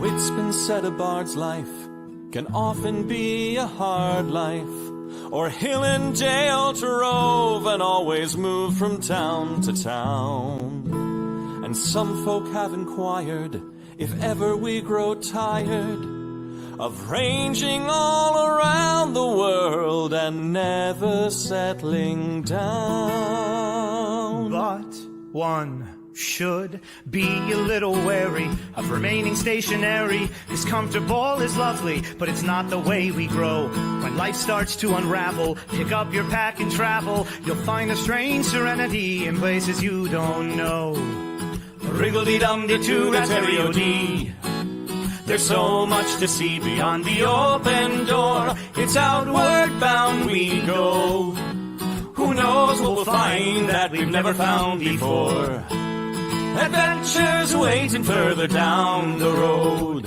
Oh, it's been said a bard's life can often be a hard life, or hill and dale to rove and always move from town to town. And some folk have inquired if ever we grow tired of ranging all around the world and never settling down. But one should be a little wary of remaining stationary. 'Cause comfortable is lovely, but it's not the way we grow. When life starts to unravel, pick up your pack and travel. You'll find a strange serenity in places you don't know. Wriggle-dee-dum-dee-doo-rat-terry-o-dee. There's so much to see beyond the open door. It's outward bound we go. Who knows what we'll find that we've never found before. Adventures waiting further down the road.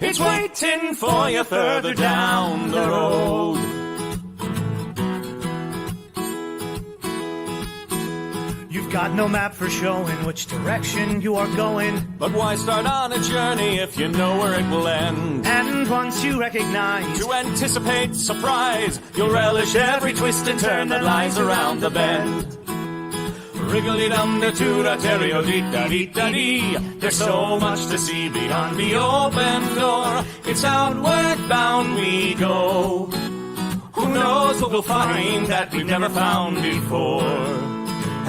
It's waiting for you further down the road. You've got no map for showing which direction you are going. But why start on a journey if you know where it will end? And once you recognize, To anticipate surprise, you'll relish every twist and turn that lies around the bend. Wriggle-dee-dum-dee-doo-rat-terry-o-dee-da-dee-da-dee. There's so much to see beyond the open door. It's outward bound we go. Who knows what we'll find that we've never found before.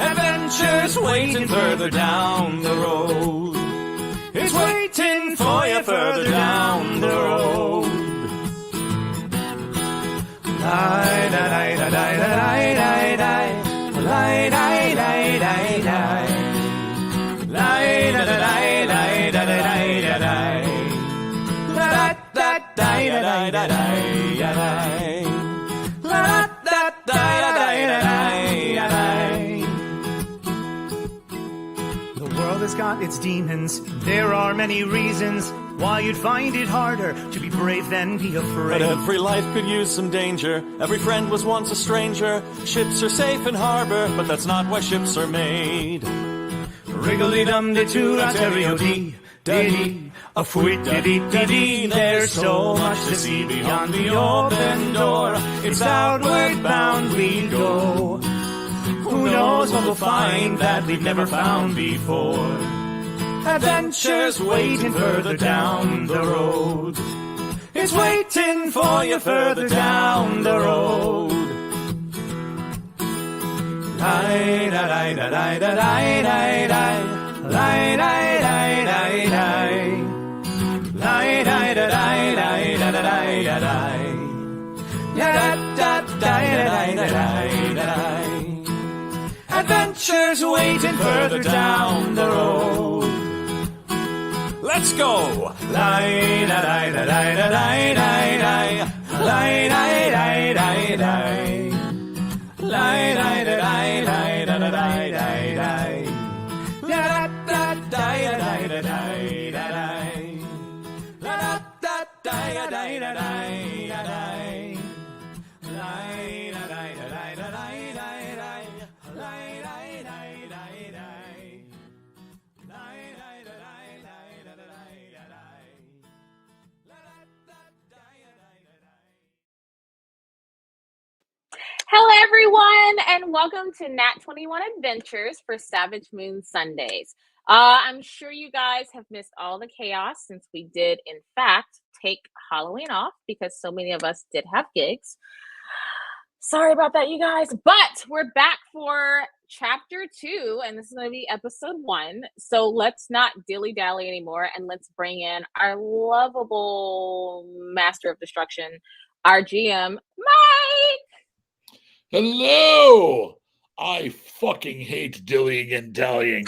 Adventures waiting further down the road. It's waiting for you further down the road. Lie-da-lie-da-lie-da-lie-da-lie. Lie-da-lie-da-lie-da-lie. Lie-da-da-lie-da-lie-da-lie-da-lie. La-da-da-lie-da-lie-da-lie. La-da-da-lie-da-lie-da-lie. The world has got its demons. There are many reasons why you'd find it harder to be brave than be afraid. But every life could use some danger. Every friend was once a stranger. Ships are safe in harbor, but that's not why ships are made. Wriggle-dee-dum-dee-doo-rat-terry-o-dee. Dee, a fwit-dee-dee-dee-dee. There's so much to see beyond the open door. It's outward bound we go. Who knows what we'll find that we've never found before. Adventures waiting further down the road. It's waiting for you further down the road. Lie-da-lie-da-lie-da-lie-da-lie. Lie-da-lie-da-lie-da-lie. Lie-da-da-lie-da-lie-da-lie. La-da-da-da-da-da-da-da-da. Adventures waiting further down the road. Let's go! Lie-da-lie-da-lie-da-lie-da-lie. Lie-da-lie-da-lie-da-lie. Lie-da-lie-da-lie-da-lie-da-lie. La-da-da-da-da-da-da-da-da. La-da-da-da-da-da-da-da. Hello, everyone, and welcome to Nat 21 Adventures for Savage Moon Sundays. I'm sure you guys have missed all the chaos since we did, in fact, take Halloween off because so many of us did have gigs. Sorry about that, you guys, but we're back for chapter 2, and this is going to be episode 1. So let's not dilly-dally anymore, and let's bring in our lovable master of destruction, our GM, Mike. Hello! I fucking hate dillying and dallying.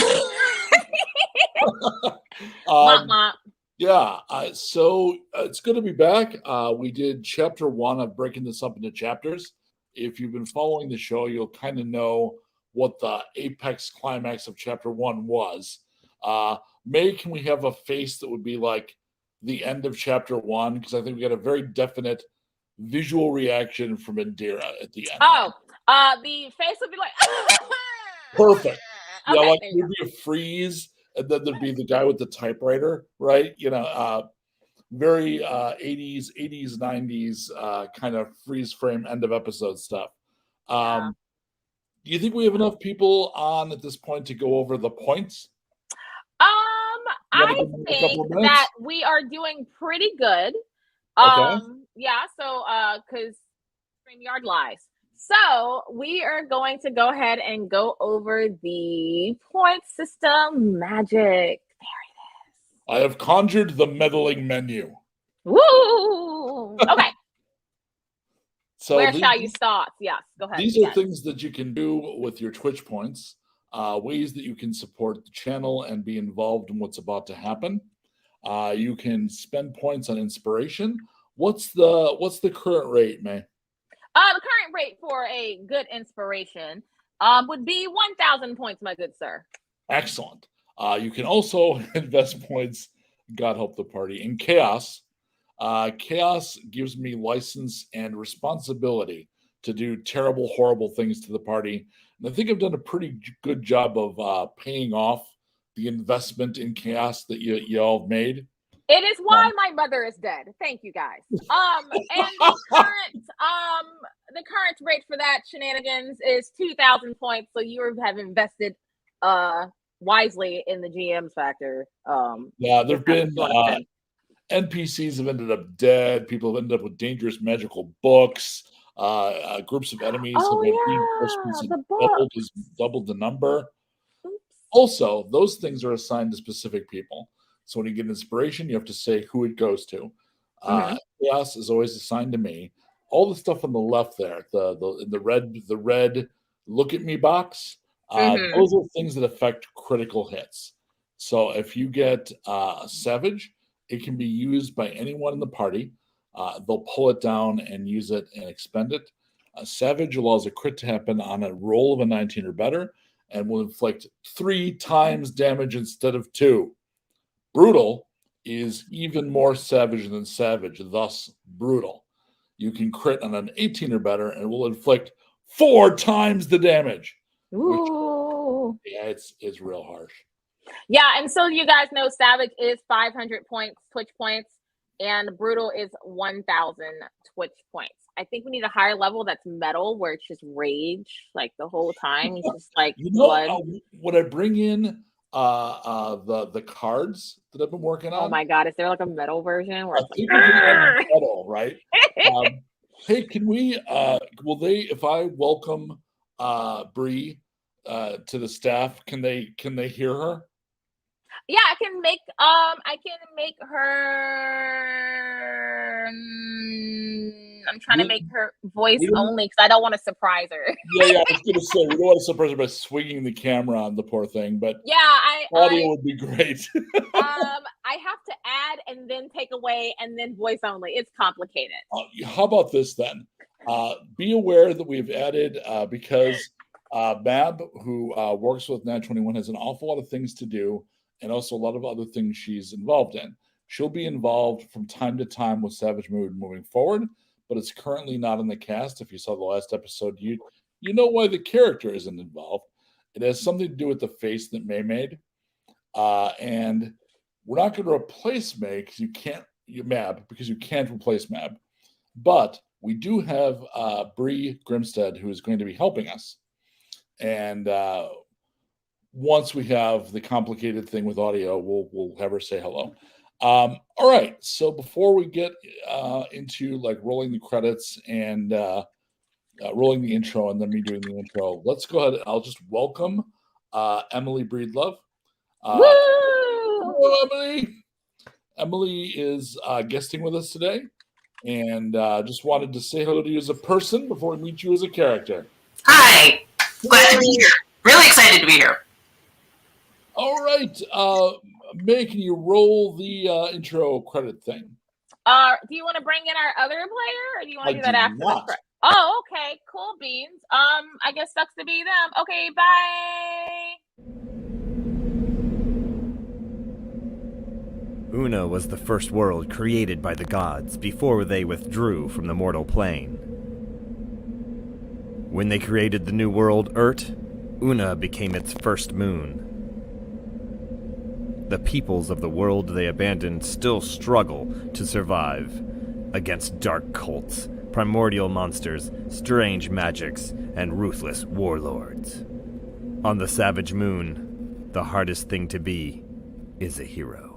Yeah, so it's good to be back. We did chapter 1 of breaking this up into chapters. If you've been following the show, you'll kind of know what the apex climax of chapter 1 was. May, can we have a face that would be like the end of chapter 1? Because I think we got a very definite visual reaction from Indira at the end. The face would be like Perfect. Okay, Yeah, like maybe a freeze, and then there'd be the guy with the typewriter, right? Very 80s, 90s kind of freeze frame end of episode stuff. Yeah. Do you think we have enough people on at this point to go over the points? I think that we are doing pretty good. Okay. Yeah, so because StreamYard lies. So we are going to go ahead and go over the point system magic. I have conjured the meddling menu. Woo! Okay. So where shall you start? Yes, go ahead. These are things that you can do with your Twitch points, ways that you can support the channel and be involved in what's about to happen. You can spend points on inspiration. What's the current rate, May? The current rate for a good inspiration would be 1,000 points, my good sir. Excellent. You can also invest points, God help the party, in chaos. Chaos gives me license and responsibility to do terrible, horrible things to the party. And I think I've done a pretty good job of paying off the investment in chaos that you all have made. It is why my mother is dead. Thank you, guys. And the current rate for that shenanigans is 2,000 points. So you have invested wisely in the GM's factor. There've been NPCs have ended up dead. People have ended up with dangerous magical books. Groups of enemies have been reinforcements and doubled the number. Oops. Also, those things are assigned to specific people. So when you get inspiration, you have to say who it goes to. Chaos is always assigned to me. All the stuff on the left there, the red look at me box, those are things that affect critical hits. So if you get Savage, it can be used by anyone in the party. They'll pull it down and use it and expend it. Savage allows a crit to happen on a roll of a 19 or better and will inflict 3 times damage instead of 2. Brutal is even more savage than savage, thus brutal. You can crit on an 18 or better and it will inflict 4 times the damage. Ooh. It's real harsh. Yeah, and so you guys know Savage is 500 points, Twitch points, and Brutal is 1,000 Twitch points. I think we need a higher level that's metal, where it's just rage like the whole time. It's just like blood. Would I bring in the cards that I've been working on? Oh my god, is there like a metal version where I think we can have metal, right? Hey, can we will they, if I welcome Bree to the staff, can they hear her? Yeah, I can make her I'm trying to make her voice only because I don't want to surprise her. Yeah, I was gonna say we don't want to surprise her by swinging the camera on the poor thing, but yeah, audio would be great. I have to add and then take away and then voice only. It's complicated. How about this then? Be aware that we've added because Mab, who works with Nat 21, has an awful lot of things to do and also a lot of other things she's involved in. She'll be involved from time to time with Savage Mood moving forward, but it's currently not in the cast. If you saw the last episode, you know why the character isn't involved. It has something to do with the face that May made. And we're not going to replace May because you can't replace Mab. But we do have Bree Grimstead, who is going to be helping us. And once we have the complicated thing with audio, we'll have her say hello. All right. So before we get into like rolling the credits and rolling the intro and then me doing the intro, let's go ahead. I'll just welcome Emily Breedlove. Hello, Emily. Emily is guesting with us today, and just wanted to say hello to you as a person before we meet you as a character. Hi. Glad to be here. Really excited to be here. All right. May, can you roll the intro credit thing? Do you want to bring in our other player, or do you want to do that after the credit? Oh, okay. Cool beans. I guess sucks to be them. Okay, bye. Una was the first world created by the gods before they withdrew from the mortal plane. When they created the new world, Urt, Una became its first moon. the peoples of the world they abandoned still struggle to survive against dark cults, primordial monsters, strange magics, and ruthless warlords. On the Savage Moon, the hardest thing to be is a hero.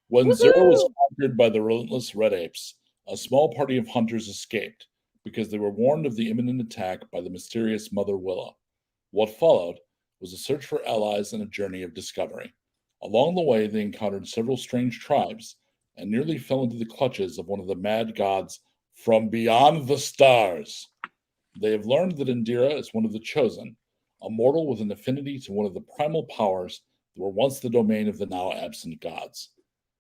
When Xur was conquered by the relentless Red Apes, a small party of hunters escaped because they were warned of the imminent attack by the mysterious Mother Willa. What followed was a search for allies and a journey of discovery. Along the way, they encountered several strange tribes and nearly fell into the clutches of one of the mad gods from beyond the stars. They have learned that Indira is one of the chosen, a mortal with an affinity to one of the primal powers that were once the domain of the now absent gods.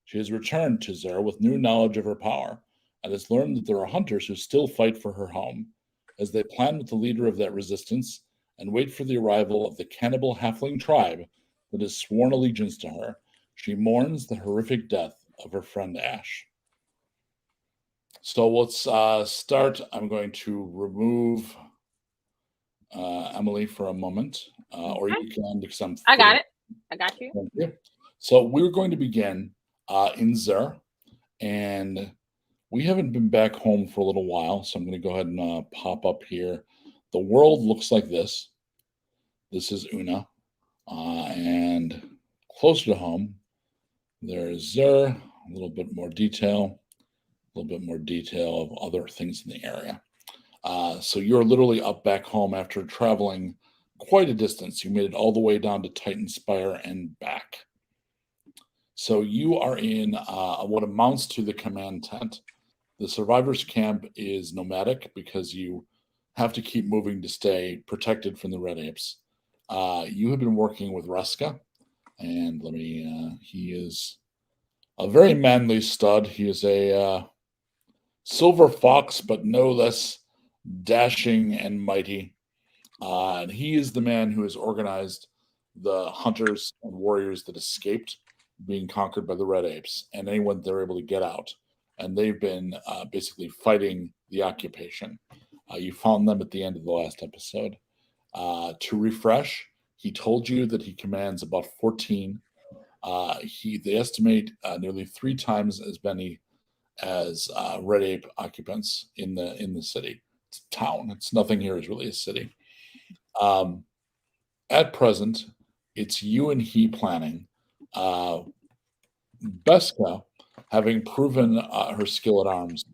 She has returned to Xur with new knowledge of her power, and has learned that there are hunters who still fight for her home. As they plan with the leader of that resistance and wait for the arrival of the cannibal halfling tribe that has sworn allegiance to her, she mourns the horrific death of her friend Ash. So let's start. I'm going to remove Emily for a moment, or you can, because I got it. I got you. Thank you. So we're going to begin in Xur, and we haven't been back home for a little while, so I'm going to go ahead and pop up here. The world looks like this. This is Una, and closer to home, there's Xur, a little bit more detail of other things in the area. So you're literally up back home after traveling quite a distance. You made it all the way down to Titan Spire and back. So you are in what amounts to the command tent. The survivors' camp is nomadic because you have to keep moving to stay protected from the Red Apes. You have been working with Reska, and he is a very manly stud. He is a silver fox, but no less dashing and mighty. And he is the man who has organized the hunters and warriors that escaped being conquered by the Red Apes, and anyone they're able to get out. And they've been basically fighting the occupation. You found them at the end of the last episode. To refresh, he told you that he commands about 14. They estimate nearly 3 times as many as Red Ape occupants in the city. It's a town. It's nothing here is really a city. At present, it's you and he planning. Beska, having proven her skill at arms,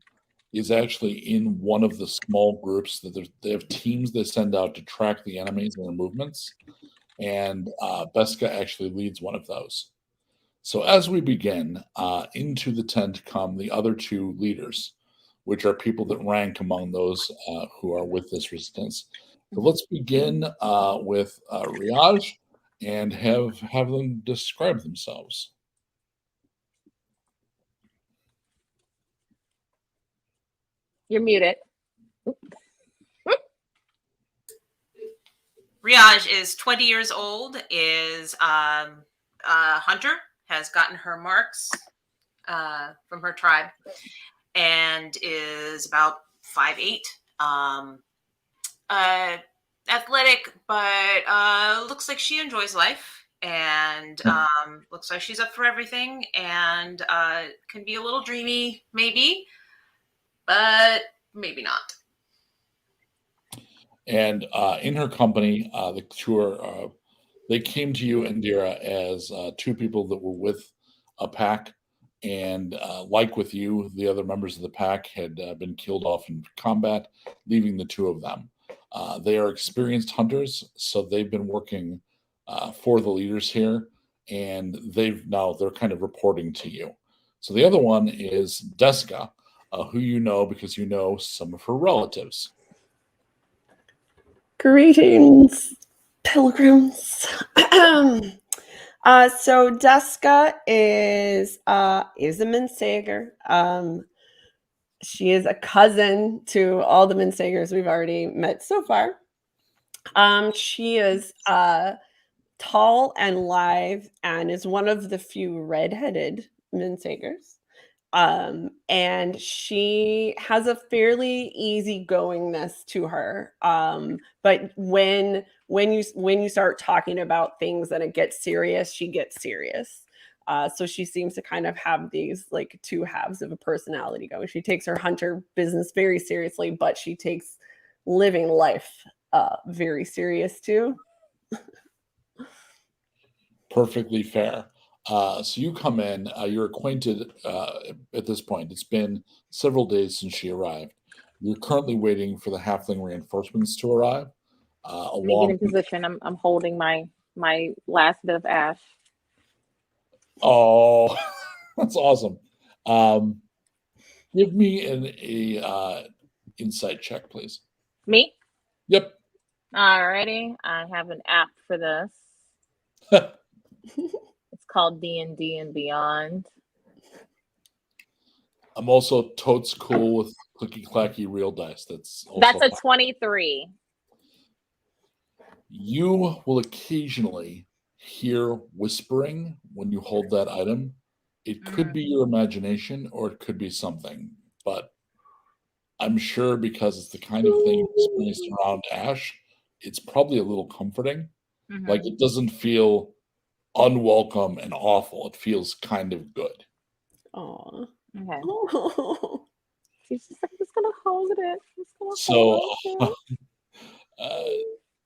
is actually in one of the small groups that they have teams they send out to track the enemies and their movements, and Beska actually leads one of those. So as we begin, into the tent come the other 2 leaders, which are people that rank among those who are with this resistance. So let's begin with Riaj and have them describe themselves. You're muted. Riaj is 20 years old, is a hunter, has gotten her marks from her tribe, and is about 5'8". Athletic, but looks like she enjoys life, and looks like she's up for everything, and can be a little dreamy, maybe, but maybe not. And in her company, the 2 they came to you, Indira, as 2 people that were with a pack, and like with you, the other members of the pack had been killed off in combat, leaving the 2 of them. They are experienced hunters, so they've been working for the leaders here, and they're kind of reporting to you. So the other one is Deska, who you know because you know some of her relatives. Greetings, pilgrims. So Deska is a Minsager. She is a cousin to all the Minsagers we've already met so far. She is tall and lithe and is one of the few redheaded Minsagers. And she has a fairly easygoingness to her. But when you start talking about things and it gets serious, she gets serious. So she seems to kind of have these like two halves of a personality going. She takes her hunter business very seriously, but she takes living life very serious too. Perfectly fair. So you come in, you're acquainted at this point. It's been several days since she arrived. You're currently waiting for the halfling reinforcements to arrive. Let me get in position. I'm holding my last bit of ash. Oh, that's awesome. Give me an insight check, please. Me? Yep. Alrighty. I have an app for this. It's called D&D and Beyond. I'm also totes cool with clicky clacky real dice. That's a 23. You will occasionally hear whispering when you hold that item. It could be your imagination or it could be something, but I'm sure because it's the kind of thing you experienced around Ash, it's probably a little comforting. Like it doesn't feel unwelcome and awful. It feels kind of good. Aw. Okay. Oh. She's just like, I'm just gonna hold it. So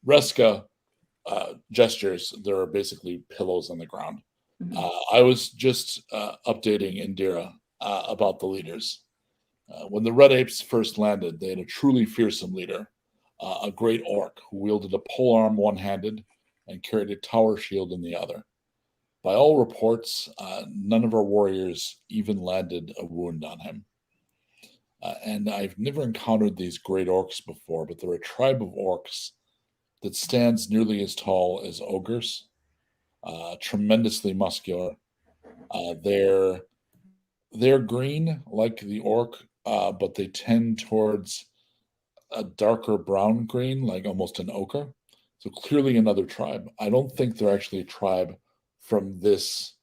Reska gestures. There are basically pillows on the ground. I was just updating Indira about the leaders. When the Red Apes first landed, they had a truly fearsome leader, a great orc who wielded a polearm one-handed and carried a tower shield in the other. By all reports, none of our warriors even landed a wound on him. And I've never encountered these great orcs before, but they're a tribe of orcs that stands nearly as tall as ogres, tremendously muscular. They're green like the orc, but they tend towards a darker brown green, like almost an ochre. So clearly another tribe. I don't think they're actually a tribe from this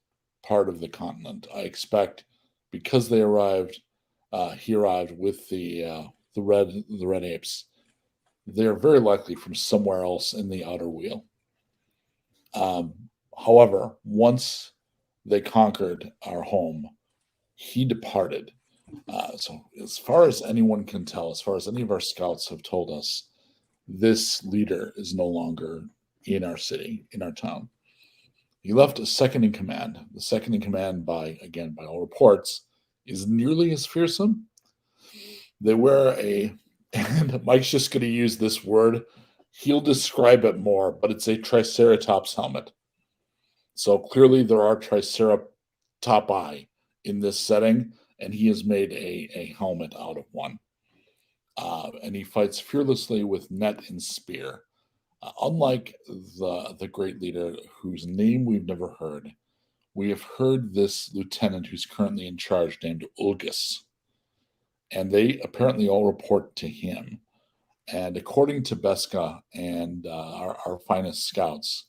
part of the continent. I expect because they arrived, he arrived with the red apes. They're very likely from somewhere else in the outer wheel. However, once they conquered our home, he departed. So as far as anyone can tell, as far as any of our scouts have told us, this leader is no longer in our city, in our town. He left a second in command. The second in command, by all reports, is nearly as fearsome. They wear and Mike's just going to use this word. He'll describe it more, but it's a Triceratops helmet. So clearly there are Triceratopsi in this setting, and he has made a helmet out of one. And he fights fearlessly with net and spear. Unlike the great leader whose name we've never heard, we have heard this lieutenant who's currently in charge named Ulgus. And they apparently all report to him. And according to Beska and our finest scouts,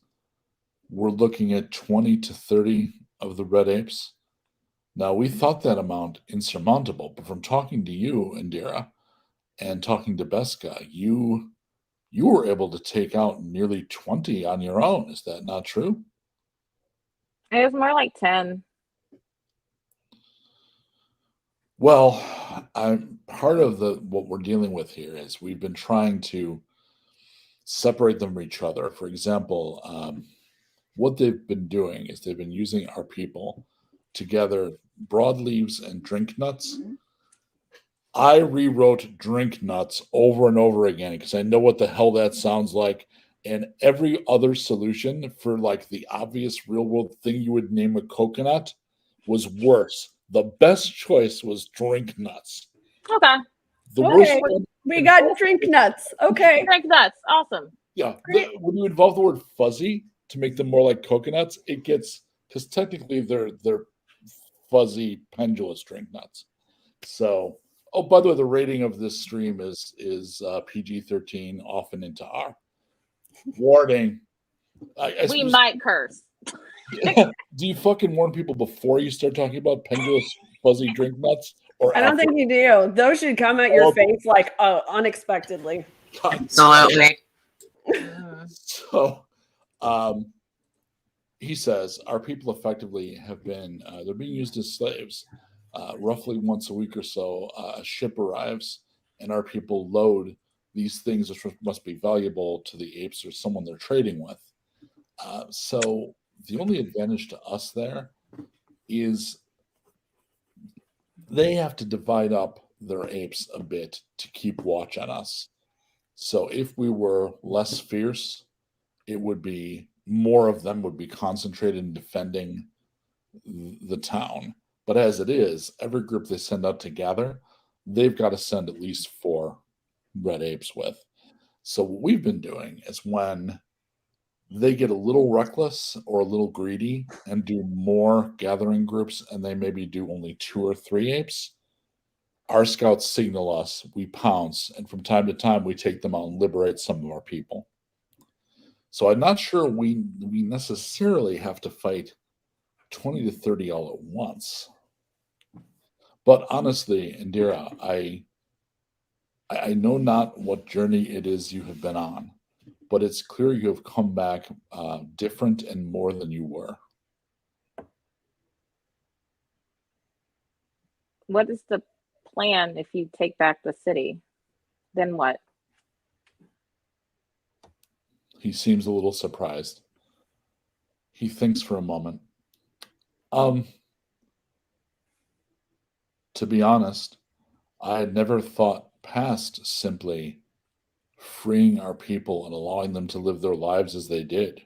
we're looking at 20 to 30 of the Red Apes. Now, we thought that amount insurmountable, but from talking to you, Indira, and talking to Beska, you were able to take out nearly 20 on your own. Is that not true? It was more like 10. Well, part of what we're dealing with here is we've been trying to separate them from each other. For example, what they've been doing is they've been using our people to gather broadleaves and drink nuts. I rewrote drink nuts over and over again because I know what the hell that sounds like. And every other solution for like the obvious real world thing you would name a coconut was worse. The best choice was drink nuts. Okay. The worst Okay. one, We got drink nuts. Okay. Drink nuts. Awesome. yeah. When you involve the word fuzzy to make them more like coconuts, it gets, because technically they're fuzzy pendulous drink nuts. So, oh, by the way, the rating of this stream is PG-13, often into R. Warning. I We might curse. Do you fucking warn people before you start talking about pendulous fuzzy drink nuts? Or I don't after? think you do. Those should come at your face like unexpectedly. Absolutely. So, he says, our people effectively have been, they're being used as slaves. Roughly once a week or so, a ship arrives and our people load these things which must be valuable to the apes or someone they're trading with. So the only advantage to us there is they have to divide up their apes a bit to keep watch on us. So if we were less fierce, it would be more of them would be concentrated in defending the town. But as it is, every group they send out to gather, they've got to send at least 4 red apes with. So what we've been doing is when they get a little reckless or a little greedy and do more gathering groups and they maybe do only 2 or 3 apes, our scouts signal us, we pounce, and from time to time we take them out and liberate some of our people. So I'm not sure we necessarily have to fight 20 to 30 all at once. But honestly, Indira, I know not what journey it is you have been on, but it's clear you have come back different and more than you were. What is the plan if you take back the city? Then what? He seems a little surprised. He thinks for a moment. To be honest, I had never thought past simply freeing our people and allowing them to live their lives as they did.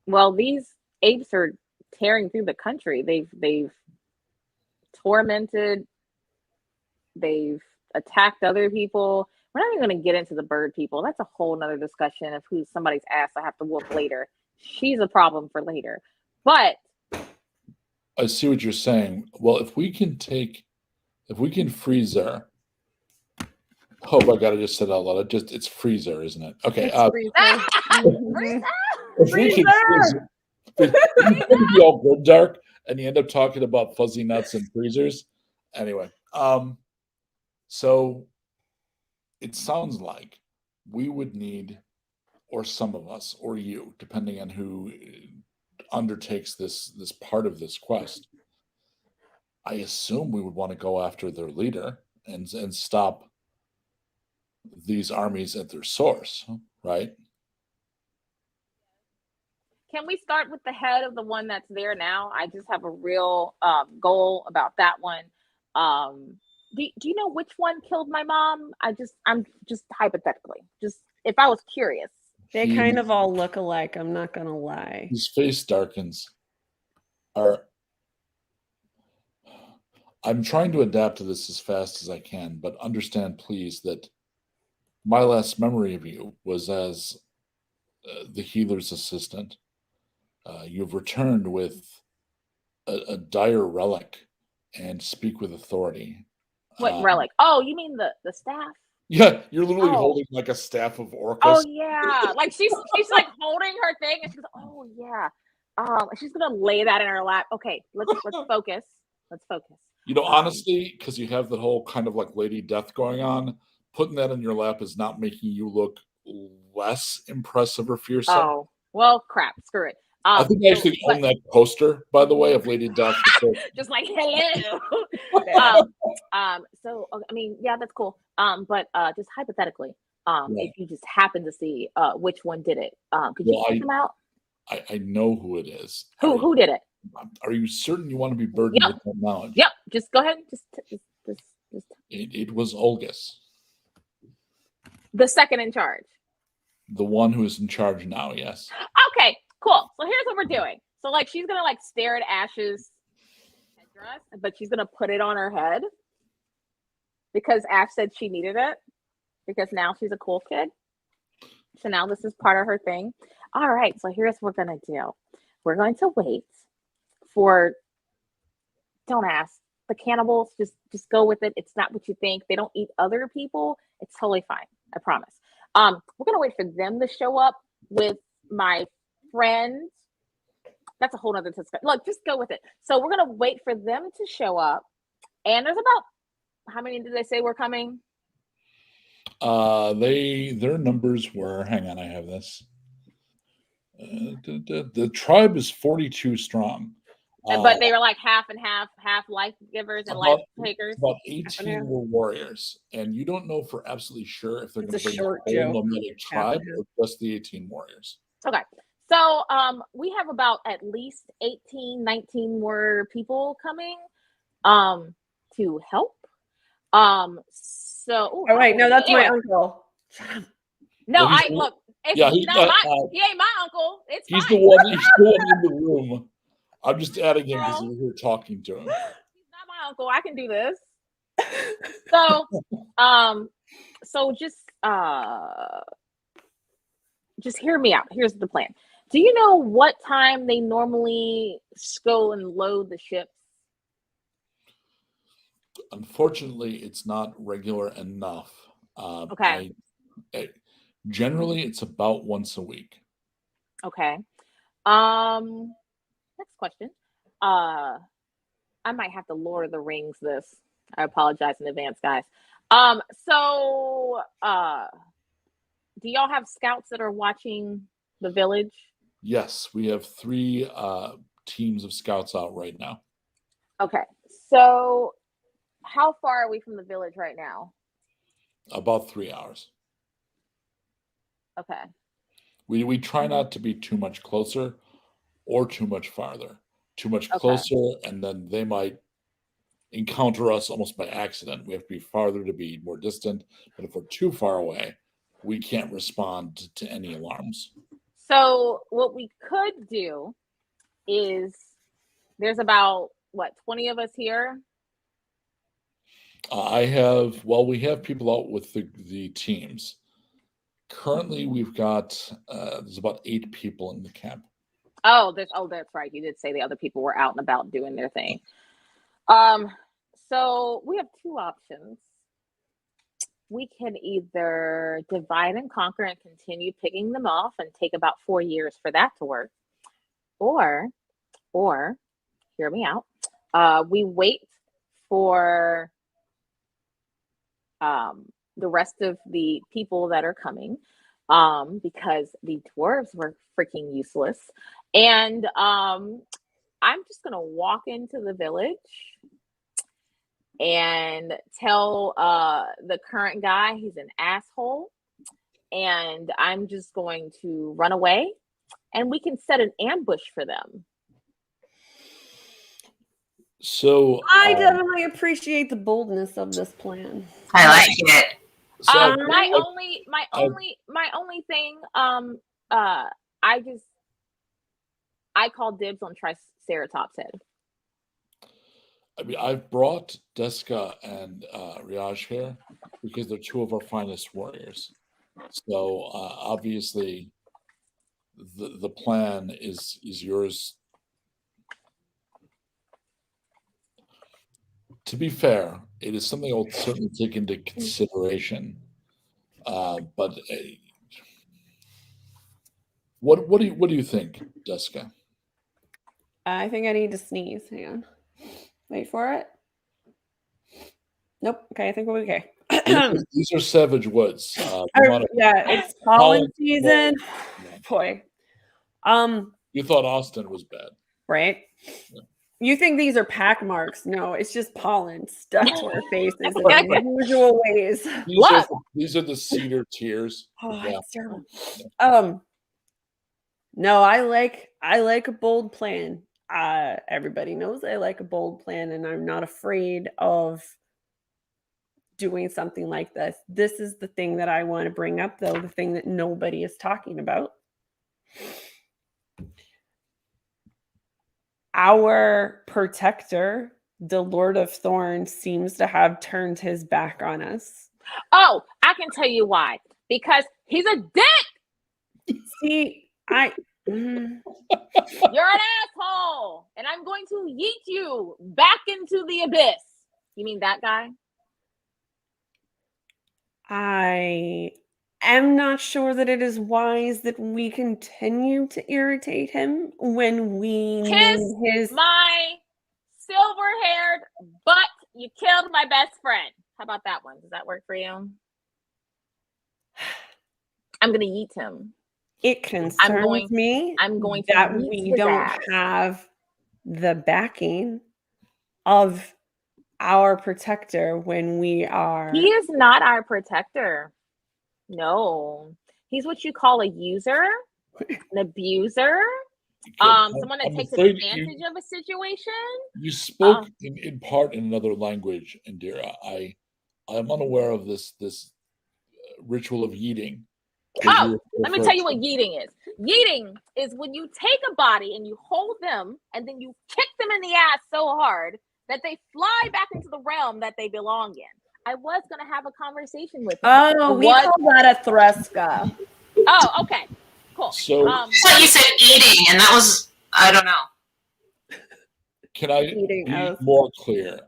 Well, these apes are tearing through the country. They've tormented, they've attacked other people. We're not even going to get into the bird people. That's a whole nother discussion of who's somebody's ass I have to whoop later. She's a problem for later. But I see what you're saying. Well, if we can freeze her. Oh my god, I just said it out loud. It's freezer, isn't it? Okay. If we can freeze, it's going to be all good dark, and you end up talking about fuzzy nuts and freezers. Anyway, so it sounds like we would need, or some of us, or you, depending on who undertakes this part of this quest. I assume we would want to go after their leader and stop these armies at their source, right? can we start with the head of the one that's there now? I just have a real goal about that one. Do you know which one killed my mom? I'm just hypothetically, just if I was curious. They kind of all look alike. I'm not gonna lie. His face darkens. I'm trying to adapt to this as fast as I can, but understand, please, that my last memory of you was as the healer's assistant. You've returned with a dire relic and speak with authority. What relic? Oh, you mean the staff? Yeah, you're literally holding like a staff of Orcus. Oh yeah, like she's like holding her thing, and she's oh yeah. She's gonna lay that in her lap. Okay, let's focus. Let's focus. You know, honestly, because you have that whole kind of like Lady Death going on, putting that in your lap is not making you look less impressive or fearsome. Oh well, crap. Screw it. I think I actually own that poster, by the way, of Lady Death. Just like hello. So I mean, yeah, that's cool. But just hypothetically, if you just happen to see which one did it, could you check them out? I know who it is. Who did it? Are you certain you want to be burdened with that knowledge? Yep. Just go ahead. Just. It was Olgus. The second in charge. The one who is in charge now, yes. Okay, cool. So here's what we're doing. So like she's gonna like stare at Ash's headdress, but she's gonna put it on her head because Ash said she needed it because now she's a cool kid. So now this is part of her thing. All right, so here's what we're gonna do. We're going to wait for, don't ask, the cannibals, just go with it. It's not what you think. They don't eat other people. It's totally fine. I promise. We're gonna wait for them to show up with my friends. That's a whole nother discussion. Look, just go with it. So we're gonna wait for them to show up. And there's about, how many did they say were coming? Their numbers were, hang on, I have this. The tribe is 42 strong. But they were like half and half life givers and life takers. About 18 were warriors, and you don't know for absolutely sure if they're going to bring the whole nomadic tribe or just the 18 warriors. Okay. So we have about at least 18, 19 more people coming to help. Oh wait, no, that's my uncle. No, Well, look, he ain't my uncle. He's fine. the one in the room. I'm just adding him because we're here talking to him. He's not my uncle. I can do this. So just hear me out. Here's the plan. Do you know what time they normally go and load the ships? Unfortunately, it's not regular enough. Okay. Generally, it's about once a week. Okay. Next question. I might have to Lord of the Rings this. I apologize in advance, guys. Do y'all have scouts that are watching the village? Yes, we have 3 teams of scouts out right now. Okay. So how far are we from the village right now? About 3 hours. Okay. We try not to be too much closer or too much farther. Too much closer, and then they might encounter us almost by accident. We have to be farther to be more distant. But if we're too far away, we can't respond to any alarms. So what we could do is there's about, 20 of us here? We have people out with the teams. Currently, we've got, there's about 8 people in the camp. That's right. You did say the other people were out and about doing their thing. So we have 2 options. We can either divide and conquer and continue picking them off and take about 4 years for that to work. Or hear me out. We wait for the rest of the people that are coming because the dwarves were freaking useless. And I'm just going to walk into the village and tell the current guy he's an asshole. And I'm just going to run away and we can set an ambush for them. So I definitely appreciate the boldness of this plan. I like it. So my only thing, I call dibs on Triceratops head. I mean, I've brought Deska and Riaj here because they're 2 of our finest warriors. So obviously, the plan is yours. To be fair, it is something I'll certainly take into consideration. But what do you think, Deska? I think I need to sneeze. Hang on. Wait for it. Nope. Okay, I think we're okay. These are savage woods. It's pollen season. Yeah. Boy. You thought Austin was bad, right? Yeah. You think these are pack marks? No, it's just pollen stuck to our faces in unusual ways. These are the cedar tears. Oh, Yeah. that's terrible. No, I like a bold plan. Everybody knows I like a bold plan, and I'm not afraid of doing something like this. This is the thing that I want to bring up, though, the thing that nobody is talking about. Our protector, the Lord of Thorns, seems to have turned his back on us. Oh, I can tell you why. Because he's a dick. See, You're an asshole, and I'm going to yeet you back into the abyss. You mean that guy? I am not sure that it is wise that we continue to irritate him when we Kiss need his. my silver-haired butt. You killed my best friend. How about that one? Does that work for you? I'm gonna yeet him. It concerns me I'm going to that yeet we his don't ass. have the backing of our protector when we are. He is not our protector. No, he's what you call a user, an abuser, someone that I'm takes afraid advantage of a situation. You spoke in part in another language, Indira. I'm unaware of this ritual of yeeting. Oh, let me tell you what yeeting is. Yeeting is when you take a body and you hold them and then you kick them in the ass so hard that they fly back into the realm that they belong in. I was going to have a conversation with him. Oh, we call that a thruska. Oh, okay. Cool. So I thought you said eating, and that was, I don't know. Can I be more clear?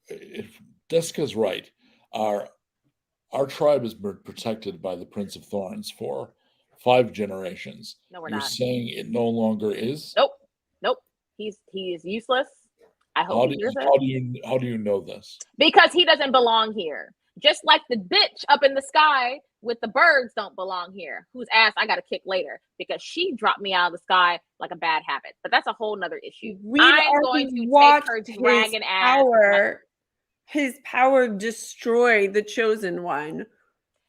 If Deska's right, our tribe has been protected by the Prince of Thorns for 5 generations. No, we're You're not. saying it no longer is? Nope. He is useless. I hope he hears it. How do you know this? Because he doesn't belong here. Just like the bitch up in the sky with the birds don't belong here, whose ass I got to kick later because she dropped me out of the sky like a bad habit. But that's a whole nother issue. I'm going to take her dragon ass. His power destroyed the chosen one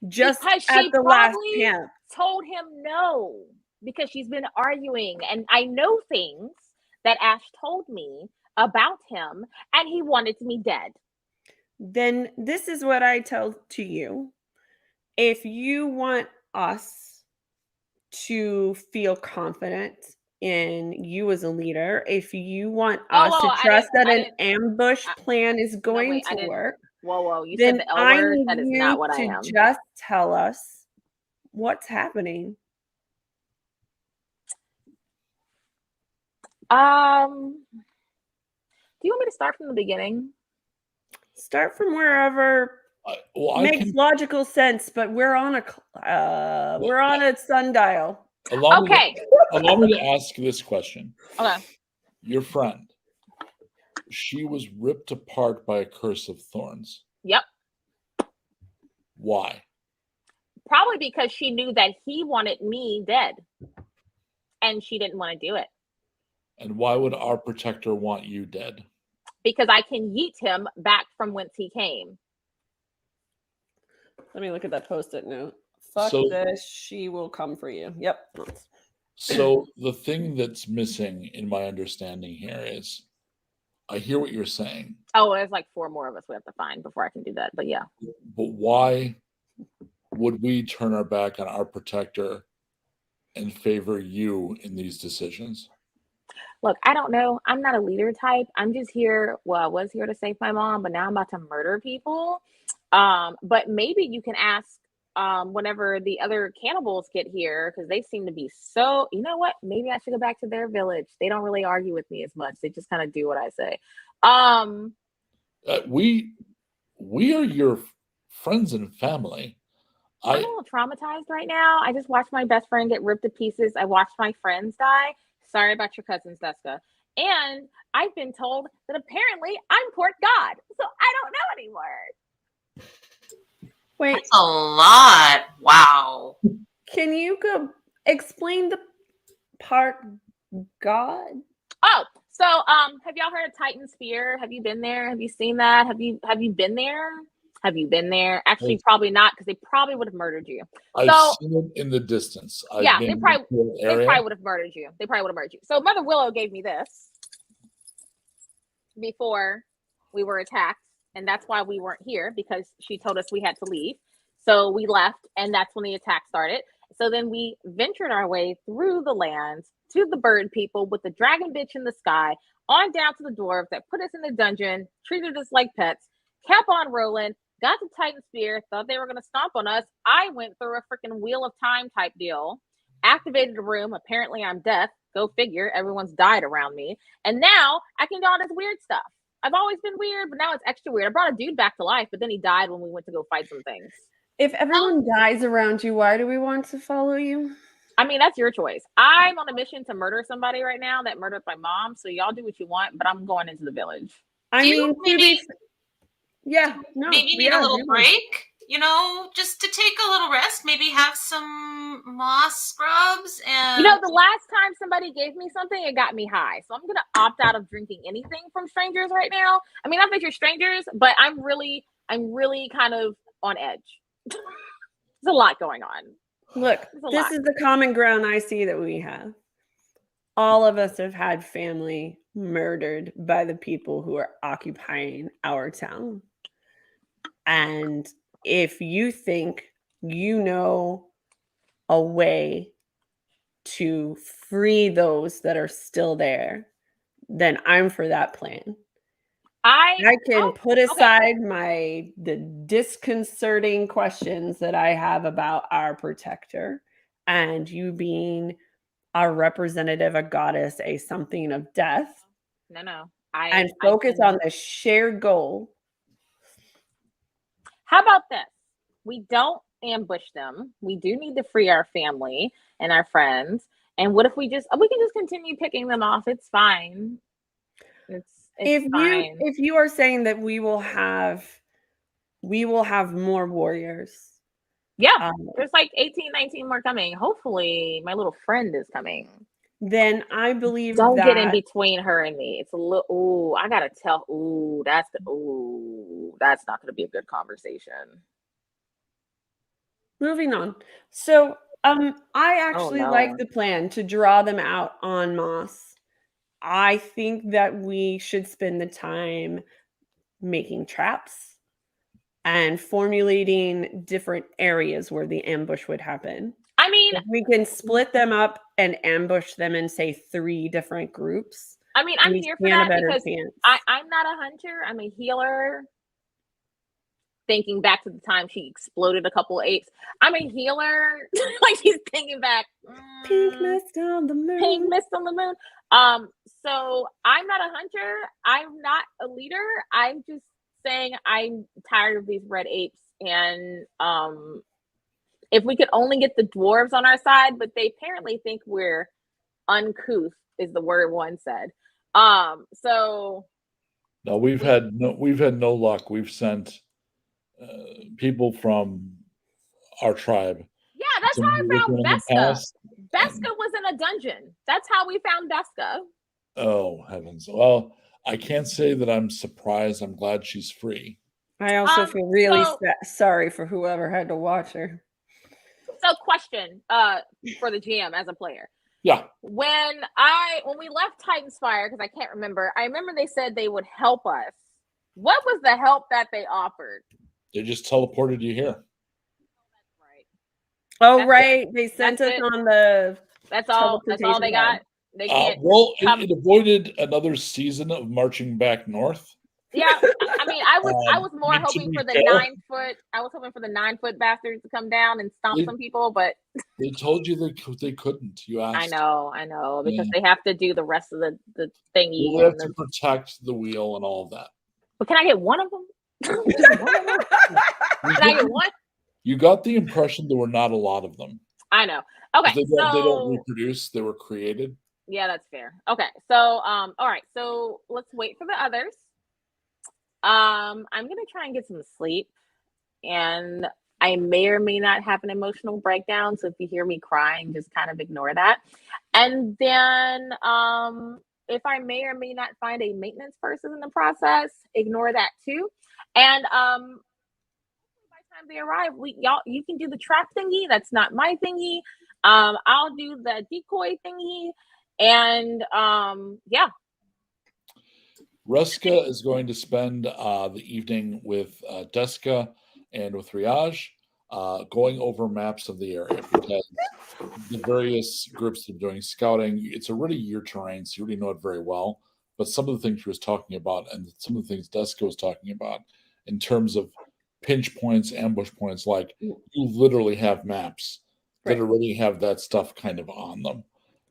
just because at the last camp. Told him no because she's been arguing, and I know things that Ash told me about him, and he wanted me dead. Then this is what I tell to you. If you want us to feel confident in you as a leader, if you want us to trust that an ambush plan is going to work, you said the L word. That is not what I am. Just tell us what's happening. Do you want me to start from the beginning? Start from wherever makes logical sense, but we're on a sundial. Allow me to ask this question. Okay. Your friend, she was ripped apart by a curse of thorns. Yep. Why? Probably because she knew that he wanted me dead, and she didn't want to do it. And why would our protector want you dead? Because I can yeet him back from whence he came. Let me look at that post-it note. Fuck this, she will come for you. Yep. So the thing that's missing in my understanding here is, I hear what you're saying. Oh, there's like 4 more of us we have to find before I can do that. But yeah. But why would we turn our back on our protector and favor you in these decisions? Look, I don't know. I'm not a leader type. I'm just here. Well, I was here to save my mom, but now I'm about to murder people. But maybe you can ask whenever the other cannibals get here, because they seem to be so, you know what? Maybe I should go back to their village. They don't really argue with me as much. They just kind of do what I say. We are your friends and family. I'm a little traumatized right now. I just watched my best friend get ripped to pieces. I watched my friends die. Sorry about your cousins, Deska. And I've been told that apparently I'm Port God. So I don't know anymore. Wait. That's a lot. Wow. Can you go explain the part God? Oh, so have y'all heard of Titan Sphere? Have you been there? Have you seen that? Have you been there? Have you been there? Actually, probably not, because they probably would have murdered you. I've seen it in the distance. They probably would have murdered you. So Mother Willow gave me this before we were attacked. and that's why we weren't here, because she told us we had to leave. So we left, and that's when the attack started. So then we ventured our way through the lands to the bird people with the dragon bitch in the sky, on down to the dwarves that put us in the dungeon, treated us like pets, kept on rolling, got the Titan Spear, thought they were going to stomp on us. I went through a freaking Wheel of Time type deal, activated a room. Apparently I'm deaf. Go figure. Everyone's died around me. And now I can do all this weird stuff. I've always been weird, but now it's extra weird. I brought a dude back to life, but then he died when we went to go fight some things. If everyone dies around you, why do we want to follow you? I mean, that's your choice. I'm on a mission to murder somebody right now that murdered my mom. So y'all do what you want, but I'm going into the village. I Do you mean, maybe maybe need a little break? You know, just to take a little rest. Maybe have some moss scrubs and. You know, the last time somebody gave me something, it got me high. So I'm gonna opt out of drinking anything from strangers right now. I mean, not that you're strangers, but I'm really kind of on edge. There's a lot going on. Look, this is the common ground I see that we have. All of us have had family murdered by the people who are occupying our town. And if you think you know a way to free those that are still there, then I'm for that plan. I can put aside the disconcerting questions that I have about our protector, and you being a representative, a goddess, a something of death. No. And focus on the shared goal. How about this? We don't ambush them. We do need to free our family and our friends. And what if we can just continue picking them off? It's fine. It's fine. If you are saying that we will have more warriors. Yeah, there's like 18, 19 more coming. Hopefully my little friend is coming. Then I believe don't get in between her and me. It's a little I gotta tell that's not gonna be a good conversation. Moving on. So I actually like the plan to draw them out en masse. I think that we should spend the time making traps and formulating different areas where the ambush would happen. I mean, if we can split them up and ambush them in, say, 3 different groups. I mean, I'm here for that because I'm not a hunter. I'm a healer. Thinking back to the time she exploded a couple of apes. I'm a healer. Like she's thinking back. Pink mist on the moon. Pink mist on the moon. So I'm not a hunter. I'm not a leader. I'm just saying I'm tired of these red apes. And if we could only get the dwarves on our side, but they apparently think we're uncouth is the word one said. So no, we've had no luck. We've sent people from our tribe. Yeah, that's how I found Beska. Beska was in a dungeon. That's how we found Beska. Oh, heavens. Well, I can't say that I'm surprised. I'm glad she's free. I also feel really sorry for whoever had to watch her. So question for the GM as a player. Yeah. When we left Titan's Fire, because I can't remember, I remember they said they would help us. What was the help that they offered? They just teleported you here. Oh, right. They sent us on the. That's all they got. They can't. It avoided another season of marching back north. Yeah, I mean, I was more hoping for the 9-foot. I was hoping for the 9-foot bastards to come down and stomp some people, but they told you they couldn't. You asked. I know, because they have to do the rest of the thingy. They have to protect the wheel and all of that. But can I get one of them? Can I get one? You got the impression there were not a lot of them. I know. Okay, they don't reproduce. They were created. Yeah, that's fair. Okay, so all right, so let's wait for the others. I'm gonna try and get some sleep, and I may or may not have an emotional breakdown. So if you hear me crying, just kind of ignore that. And then if I may or may not find a maintenance person in the process, ignore that too. And by the time they arrive, you can do the trap thingy. That's not my thingy. I'll do the decoy thingy, and yeah. Ruska is going to spend the evening with Deska and with Riaj, going over maps of the area because the various groups that are doing scouting, it's already your terrain, so you already know it very well. But some of the things she was talking about and some of the things Deska was talking about in terms of pinch points, ambush points, like you literally have maps that already have that stuff kind of on them.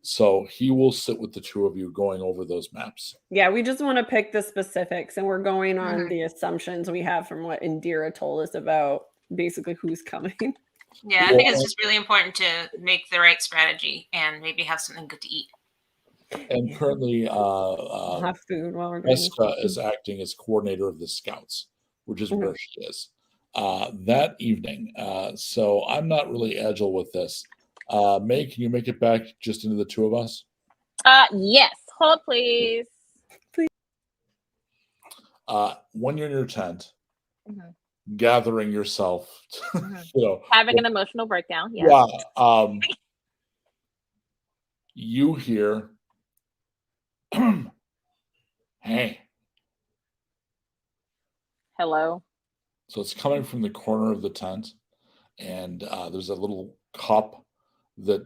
So he will sit with the two of you going over those maps. Yeah, we just want to pick the specifics, and we're going on Mhm. the assumptions we have from what Indira told us about basically who's coming. Yeah, I think it's just really important to make the right strategy and maybe have something good to eat. And currently, We'll have food while we're doing this. Jessica is acting as coordinator of the scouts, which is where she is that evening. So I'm not really agile with this. May, can you make it back just into the two of us? Yes. Hold, please. When you're in your tent, Mhm. gathering yourself, Mhm. you know, Having an emotional breakdown. Yes. yeah. You hear, hey. Hello. So it's coming from the corner of the tent, and there's a little cup that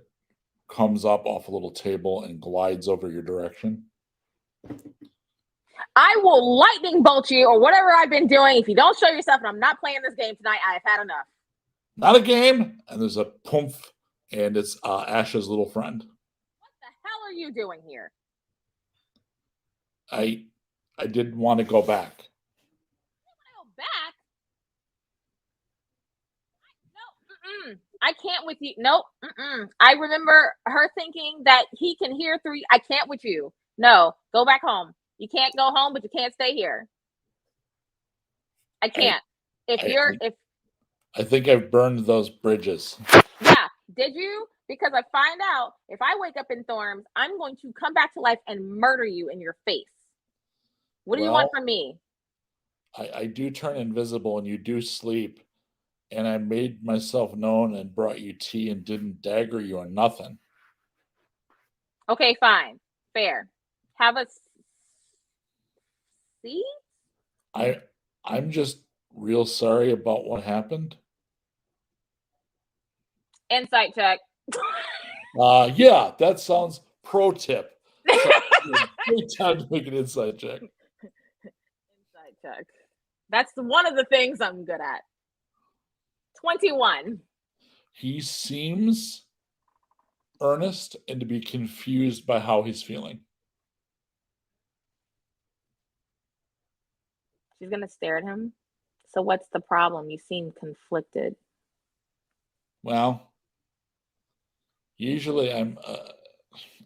comes up off a little table and glides over your direction. I will lightning bolt you or whatever I've been doing if you don't show yourself, and I'm not playing this game tonight. I've had enough. Not a game. And there's a poomph, and it's Ash's little friend. What the hell are you doing here? I didn't want to go back. Go back? No, I can't with you. Nope. I remember her thinking that he can hear through. I can't with you. No, go back home. You can't go home, but you can't stay here. I can't. I think I've burned those bridges. Yeah, did you? Because I find out if I wake up in Thorns, I'm going to come back to life and murder you in your face. What do you want from me? I do turn invisible and you do sleep, and I made myself known and brought you tea and didn't dagger you or nothing. Okay, fine. Fair. Have a seat? I'm just real sorry about what happened. Insight check. Yeah, that sounds pro tip. So, great time to make an insight check. Insight check. That's one of the things I'm good at. 21. He seems earnest and to be confused by how he's feeling. She's going to stare at him. So what's the problem? You seem conflicted. Well, usually I'm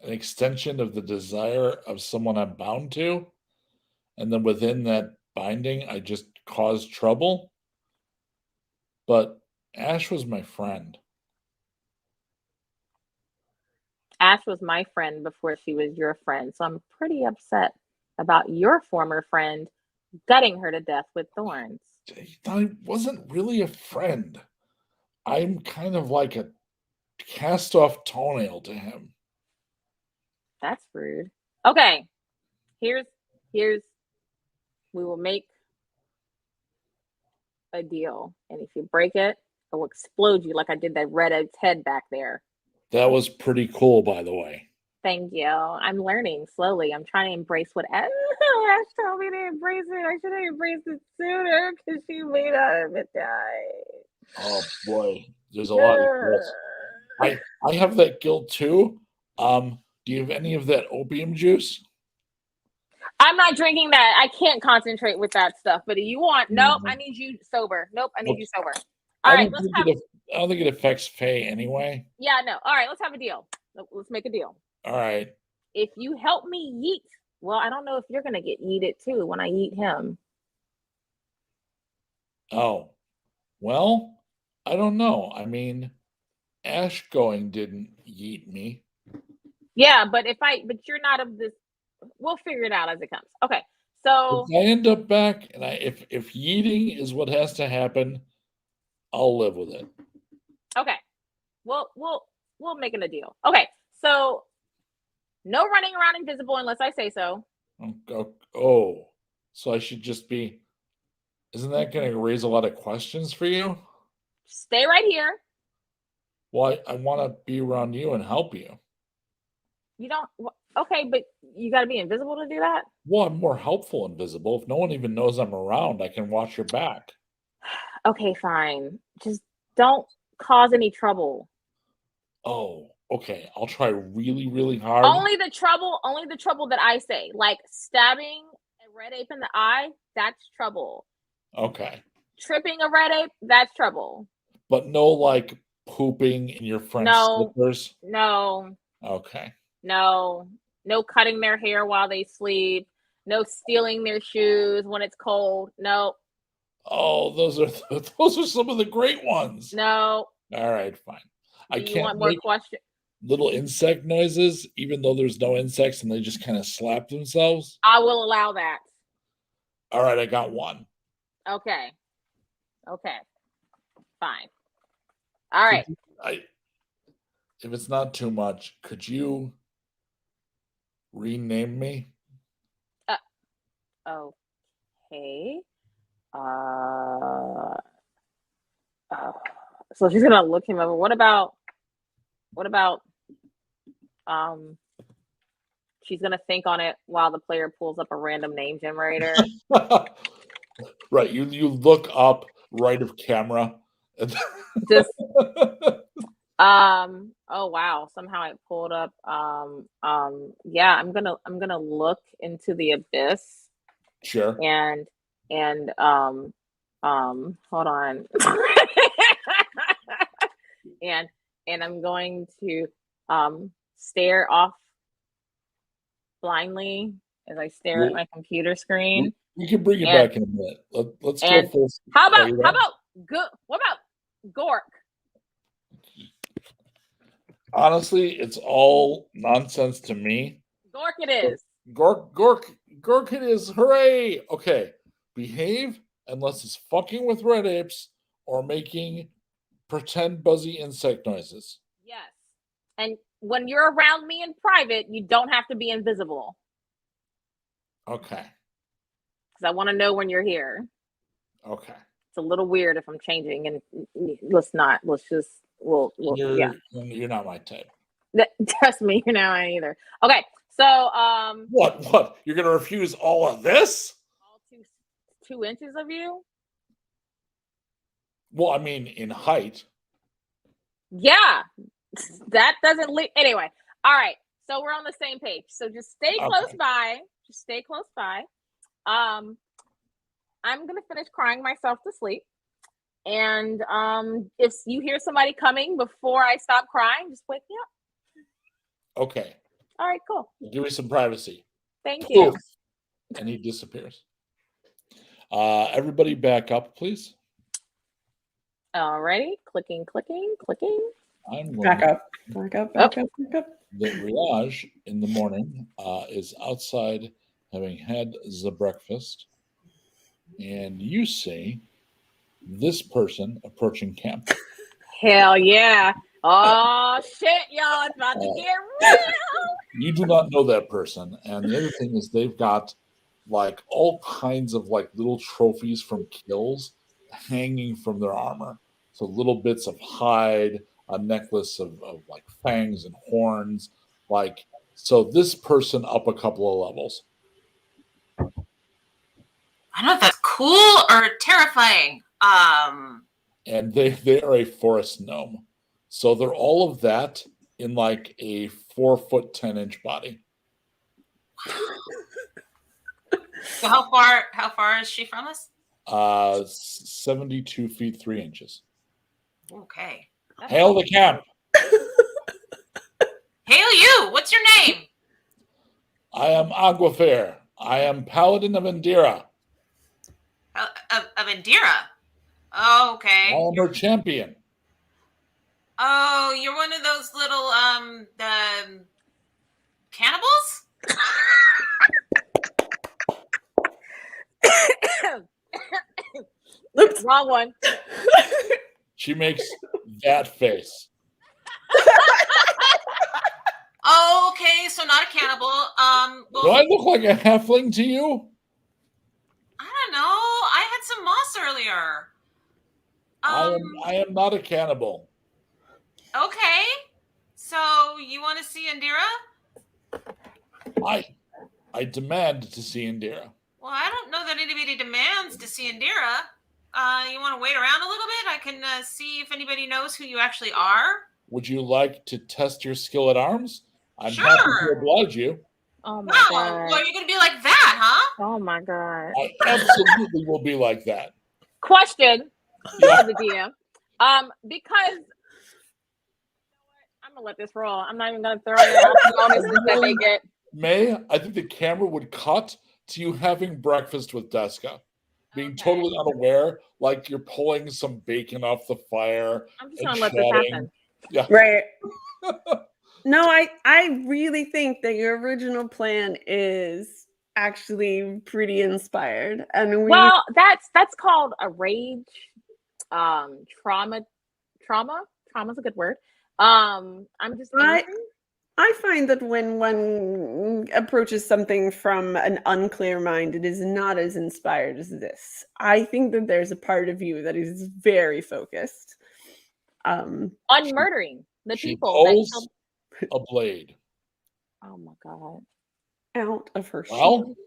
an extension of the desire of someone I'm bound to. And then within that binding, I just cause trouble. But Ash was my friend. Ash was my friend before she was your friend. So I'm pretty upset about your former friend gutting her to death with thorns. I wasn't really a friend. I'm kind of like a cast off toenail to him. That's rude. Okay. Here's we will make a deal. And if you break it, I will explode you like I did that redhead's head back there. That was pretty cool, by the way. Thank you. I'm learning slowly. I'm trying to embrace what Ash told me to embrace it. I should have embraced it sooner because she made out of it die. Oh boy, there's a lot of guilt. I have that guilt too. Do you have any of that opium juice? I'm not drinking that. I can't concentrate with that stuff. But if you want, nope, I need you sober. Nope, I need you sober. All right, I don't think it affects Faye anyway. Yeah, no. All right, let's have a deal. Let's make a deal. All right. If you help me yeet, well, I don't know if you're gonna get yeeted too when I yeet him. Oh, well, I don't know. I mean, Ash going didn't yeet me. Yeah, but you're not of this. We'll figure it out as it comes. Okay, so if I end up back, and if yeeting is what has to happen, I'll live with it. Okay, we'll make it a deal. Okay, so no running around invisible unless I say so. Oh, So I should just be. Isn't that going to raise a lot of questions for you? Stay right here. Well, I want to be around you and help you. You don't. Okay, but you got to be invisible to do that. Well, I'm more helpful invisible. If no one even knows I'm around, I can watch your back. Okay, fine. Just don't cause any trouble. Oh, okay. I'll try really, really hard. Only the trouble that I say, like stabbing a red ape in the eye, that's trouble. Okay. Tripping a red ape, that's trouble. But no, like pooping in your friend's slippers? No. Okay. No cutting their hair while they sleep. No stealing their shoes when it's cold. No. Oh, those are some of the great ones. No. All right, fine. I can't want more questions? Little insect noises, even though there's no insects and they just kind of slap themselves. I will allow that. All right, I got one. Okay. Fine. All right. If it's not too much, could you rename me? Okay. So she's gonna look him over. What about she's gonna think on it while the player pulls up a random name generator. Right. You look up right of camera. Just oh wow, somehow it pulled up. Yeah, I'm gonna look into the abyss. Sure. And hold on. and I'm going to stare off blindly as I stare at my computer screen. We can bring it back in a minute. Let's go full. How about Gork? Honestly, it's all nonsense to me. Gork it is. Gork it is. Hooray! Okay. Behave unless it's fucking with red apes or making pretend buzzy insect noises. Yes. And when you're around me in private, you don't have to be invisible. Okay. Because I want to know when you're here. Okay. It's a little weird if I'm changing, and let's just You're not my type. Trust me, you're not mine either. Okay, so What? You're gonna refuse all of this? All 2 inches of you? Well, I mean, in height. Yeah, that doesn't leave. Anyway, all right. So we're on the same page. So just stay close by. Just stay close by. I'm gonna finish crying myself to sleep. And if you hear somebody coming before I stop crying, just wake me up. Okay. All right, cool. Give me some privacy. Thank you. And he disappears. Everybody back up, please. Alrighty. Clicking. I'm Back up. The Riage in the morning is outside having had the breakfast. And you see this person approaching camp. Hell yeah. Oh shit, y'all. It's about to get real. You do not know that person. And the other thing is they've got like all kinds of like little trophies from kills hanging from their armor. So little bits of hide, a necklace of like fangs and horns. Like, so this person up a couple of levels. I don't know if that's cool or terrifying. And they are a forest gnome. So they're all of that in like a 4 foot 10 inch body. So how far is she from us? 72 feet 3 inches. Okay. Hail the camp. Hail you. What's your name? I am Aguafair. I am Paladin of Indira. Of Indira. Oh, okay. I am her champion. Oh, you're one of those little cannibals? Oops, wrong one. She makes that face. Oh, okay, so not a cannibal. Do I look like a halfling to you? some moss earlier. I am not a cannibal. Okay. So you want to see Indira? I demand to see Indira. Well, I don't know that anybody demands to see Indira. You want to wait around a little bit? I can see if anybody knows who you actually are. Would you like to test your skill at arms? I'm Sure. happy to oblige you. Oh my Wow. god. Well, you're going to be like that, huh? Oh my god. I absolutely will be like that. Question Yeah. for the DM. Because I'm gonna let this roll. I'm not even gonna throw in all the bonuses that they get. May, I think the camera would cut to you having breakfast with Deska, being Okay. totally unaware, like you're pulling some bacon off the fire. I'm just and gonna let this chatting. happen. Yeah. Right. No, I really think that your original plan is actually pretty inspired, and Well, that's called a rage. Trauma's a good word. I'm just angry. I find that when one approaches something from an unclear mind, it is not as inspired as this. I think that there's a part of you that is very focused. On murdering the She people that pulls killed. a blade. Oh my god. Out of her Well, shield.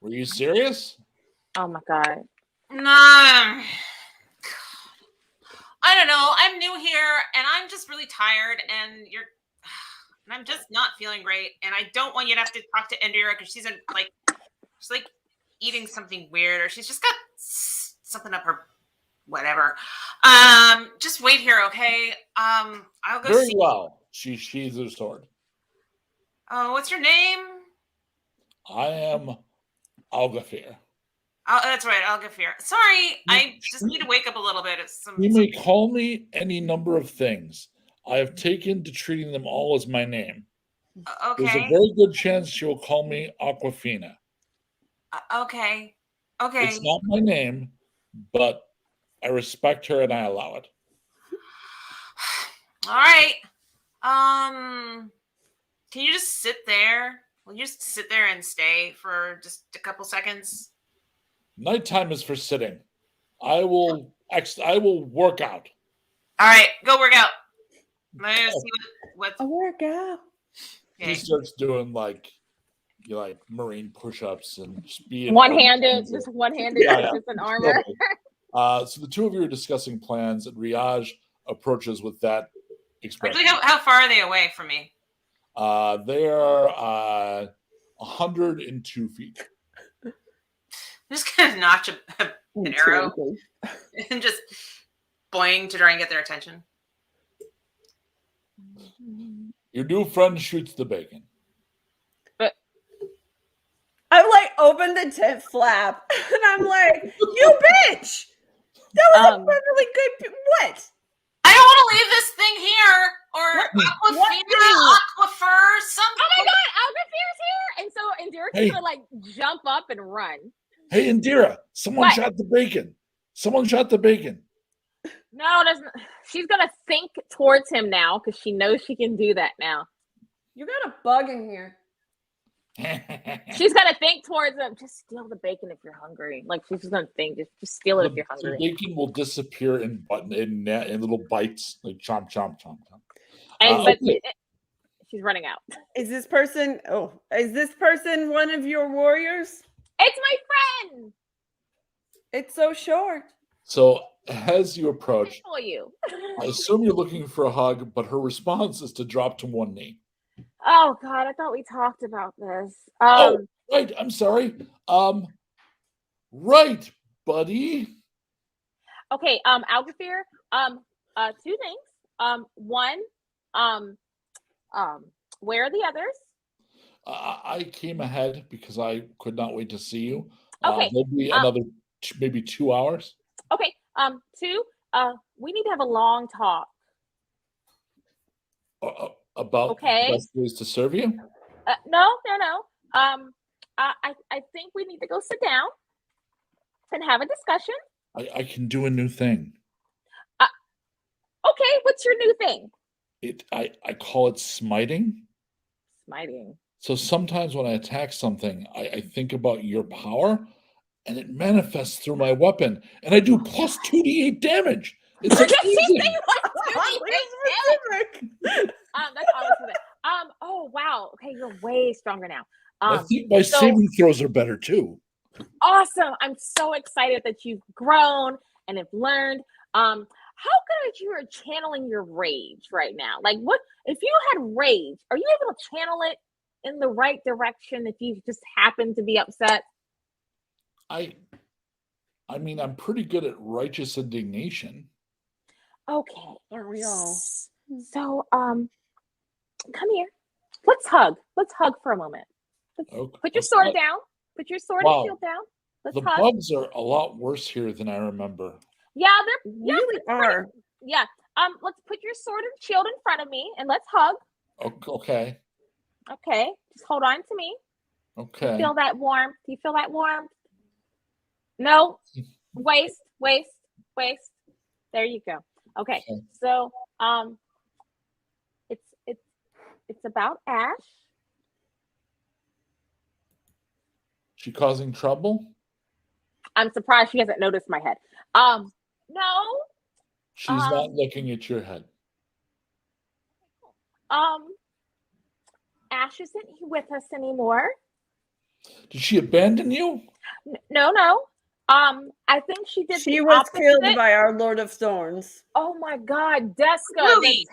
were you serious? Oh my god. No. I don't know. I'm new here and I'm just really tired and I'm just not feeling great. And I don't want you to have to talk to Indira because she's like eating something weird or she's just got something up her whatever. Just wait here, okay? I'll go Very see. well. She sheathes her sword. Oh, what's your name? I am Algafir. Oh, that's right, Algafir. Sorry, I just need to wake up a little bit. It's You may call me any number of things. I have taken to treating them all as my name. There's a okay. very good chance she will call me Aquafina. Okay. Okay. It's not my name, but I respect her and I allow it. All right. Can you just sit there? Will you just sit there and stay for just a couple seconds? Nighttime is for sitting. I will work out. All right, go work out. Let me see what's A workout. He okay. starts doing like marine push-ups and speed. One-handed, just one-handed, Yeah. just an armor. So the two of you are discussing plans, and Riaj approaches with that expression. Actually, how far are they away from me? They are 102 feet. I'm just gonna notch an arrow and just boing to try and get their attention. Your new friend shoots the bacon. I'm like, open the tent flap, and I'm like, you bitch! That was a really good. What? I don't want to leave this thing here, or What Aquafina, Aquifer, some. Oh my god, Algafir's here! And so Indira's Hey. gonna like jump up and run. Hey, Indira, someone What? shot the bacon. Someone shot the bacon. No, she's gonna think towards him now because she knows she can do that now. You got a bug in here. She's gonna think towards him. Just steal the bacon if you're hungry. Like she's just gonna think, just steal it if you're The hungry. bacon will disappear in little bites, like chomp, chomp, chomp, chomp. And but okay. she's running out. Is this person one of your warriors? It's my friend. It's so short. So as you approach, For you. I assume you're looking for a hug, but her response is to drop to one knee. Oh god, I thought we talked about this. Oh, right. I'm sorry. Right, buddy. Okay, Algafir, two things. One, where are the others? I came ahead because I could not wait to see you. Okay, There'll be another maybe 2 hours. Okay, two, we need to have a long talk. About Okay. the best ways to serve you. No. I think we need to go sit down and have a discussion. I can do a new thing. Okay, what's your new thing? I call it smiting. Smiting. So sometimes when I attack something, I think about your power, and it manifests through my weapon, and I do plus 2d8 damage. It's amazing. That's awesome. Oh wow. Okay, you're way stronger now. I think my saving throws are better too. Awesome. I'm so excited that you've grown and have learned. How good you are channeling your rage right now? Like, what if you had rage? Are you able to channel it in the right direction if you just happen to be upset? I mean, I'm pretty good at righteous indignation. Okay. Aren't we all? So, come here. Let's hug. Let's hug for a moment. Okay. Put your sword down. Put your sword and shield down. Let's The hug. bugs are a lot worse here than I remember. Yeah, they're Really are. Yeah. Let's put your sword and shield in front of me and let's hug. Okay. Okay. Just hold on to me. Okay. Feel that warmth. Do you feel that warmth? No. Waste. There you go. Okay. So it's about Ash. She causing trouble? I'm surprised she hasn't noticed my head. No. She's not looking at your head. Ash isn't with us anymore. Did she abandon you? No. I think she did. She the was opposite. killed by our Lord of Thorns. Oh my God, Deska, Really?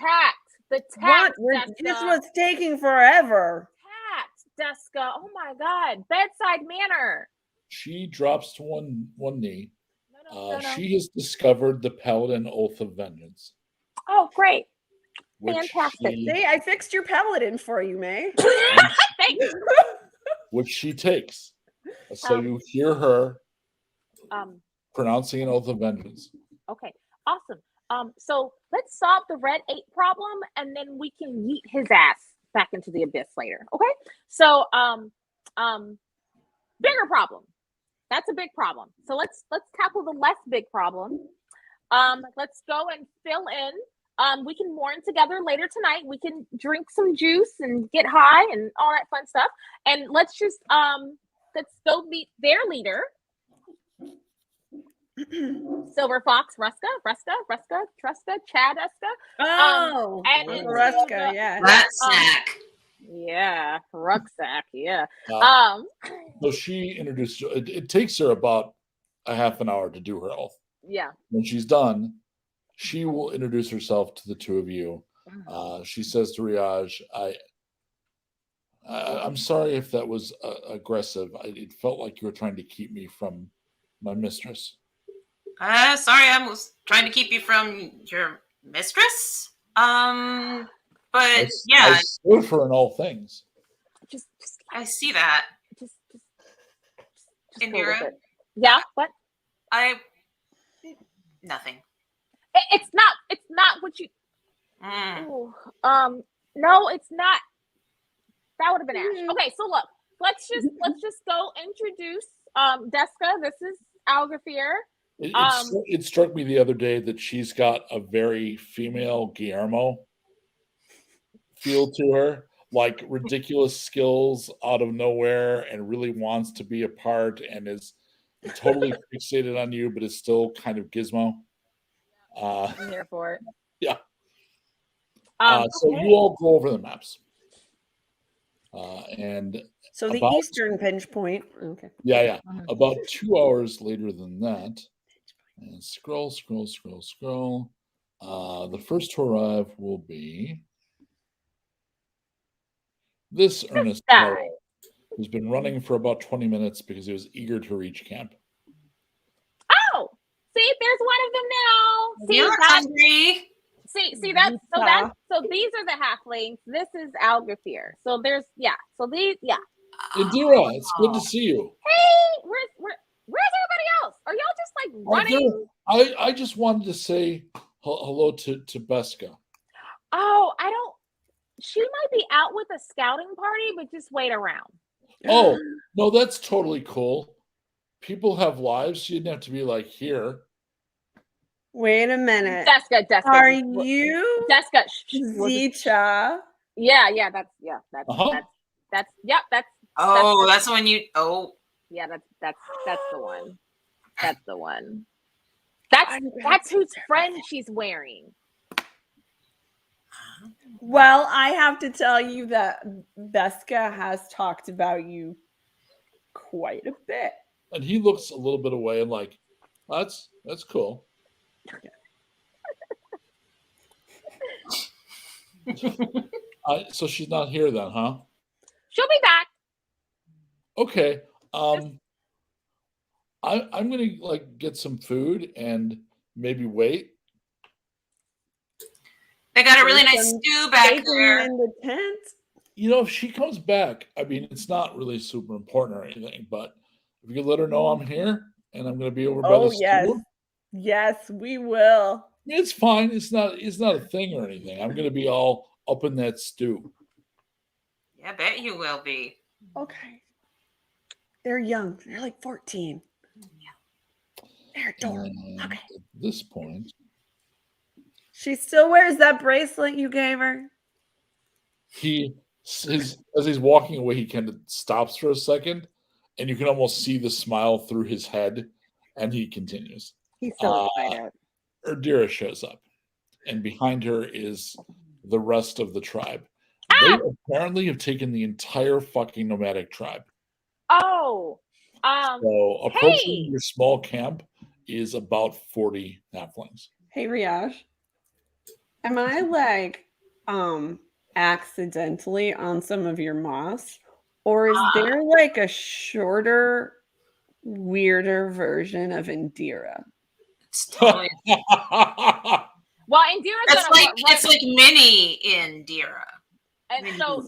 the What? tact, Deska. This was taking forever. Tact, Deska. Oh my God, bedside manner. She drops to one knee. No. She has discovered the Paladin Oath of Vengeance. Oh, great. which Fantastic. she- See, I fixed your paladin for you, May. Thank you. which she takes. So Um, you hear her Um, pronouncing an oath of vengeance. okay, awesome. So let's solve the red 8 problem and then we can yeet his ass back into the abyss later. Okay. So bigger problem. That's a big problem. So let's tackle the less big problem. Let's go and fill in. We can mourn together later tonight. We can drink some juice and get high and all that fun stuff. And let's just let's go meet their leader. Silver Fox, Ruska, Chad Uska. Oh, and Uncle into Ruska, the- yeah. Rat snack. Yeah, rucksack, yeah. So she introduced you. It takes her about a half an hour to do her oath. Yeah. When she's done, she will introduce herself to the two of you. She says to Riaj, I'm sorry if that was aggressive. It felt like you were trying to keep me from my mistress. Sorry, I was trying to keep you from your mistress. But yeah, I stood for in all things. Just I see that. just In a little Europe? bit. Yeah, what? Nothing. It's not what you Mm. Ooh, no, it's not. That would have been Ash. Okay, so look, let's just go introduce Deska. This is Algafir. It struck me the other day that she's got a very female Guillermo feel to her, like ridiculous skills out of nowhere and really wants to be a part and is totally fixated on you, but is still kind of Gizmo. I'm here for it. Yeah. So Okay. you all go over the maps. And So the about- eastern pinch point. Okay. yeah. About 2 hours later than that, and scroll. The first to arrive will be this Ernest guy. Carroll, who's been running for about 20 minutes because he was eager to reach camp. Oh, see, there's one of them now. See, You're that's hungry. see that's so these are the halflings. This is Algafir. So there's so these Indira, it's good to see you. Hey, where's everybody else? Are y'all just like running? I just wanted to say hello to Beska. Oh, I don't. She might be out with a scouting party, but just wait around. Oh, no, that's totally cool. People have lives. You didn't have to be like here. Wait a minute. Deska. Are you Deska? Zicha? Yeah, that's Uh-huh. that's Oh, that's when you. Oh, Yeah, that's the one. That's the one. That's whose friend she's wearing. Well, I have to tell you that Beska has talked about you quite a bit. And he looks a little bit away and like, that's cool. So she's not here then, huh? She'll be back. Okay. I'm gonna like get some food and maybe wait. They got a really There's nice some stew back bacon there. in the tent. You know, if she comes back, I mean, it's not really super important or anything, but if you could let her know I'm here and I'm gonna be over by the Oh yes, stew, yes, we will. it's fine. It's not a thing or anything. I'm gonna be all up in that stew. Yeah, I bet you will be. Okay. They're young. They're like 14. They're adorable. And Okay. at this point, She still wears that bracelet you gave her. as he's walking away, he kind of stops for a second, and you can almost see the smile through his head, and he continues. He's so excited. Erdira shows up, and behind her is the rest of the tribe. They apparently have taken the entire fucking nomadic tribe. Oh. So approaching Hey! your small camp is about 40 halflings. Hey Riaj. Am I like accidentally on some of your moss? Or is there like a shorter, weirder version of Indira? It's totally. Well, Indira's It's gonna like it's like mini Indira. and so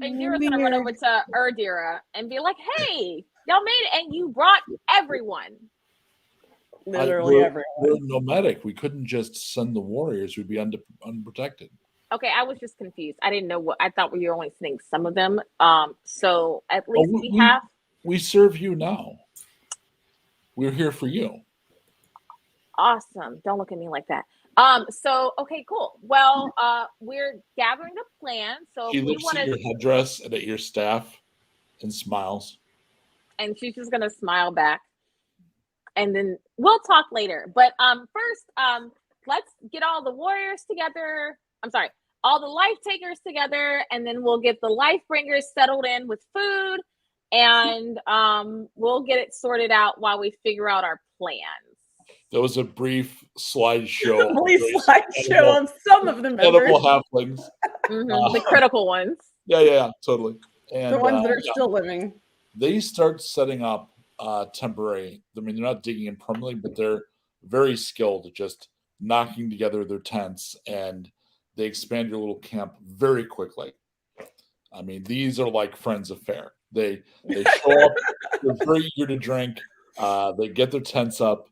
Indira's gonna run over to Erdira and be like, "Hey, y'all made it, and you brought everyone." Literally we're nomadic. We couldn't just send the warriors. We'd be unprotected. Okay, I was just confused. I didn't know what I thought we were only sending some of them. So at least we have. We serve you now. We're here for you. Awesome. Don't look at me like that. So okay, cool. Well, we're gathering a plan. So She if we looks want at to, your headdress and at your staff and smiles. and she's just gonna smile back, and then we'll talk later. But first, let's get all the warriors together. I'm sorry, all the life takers together, and then we'll get the life bringers settled in with food, and we'll get it sorted out while we figure out our plans. There was a brief slideshow. Please slideshow of some of the members. Edible halflings. The critical ones. Yeah, totally. And The ones that are still living. they start setting up temporary. I mean, they're not digging in permanently, but they're very skilled at just knocking together their tents, and they expand your little camp very quickly. I mean, these are like friends of fare. They show up. They're very eager to drink. They get their tents up.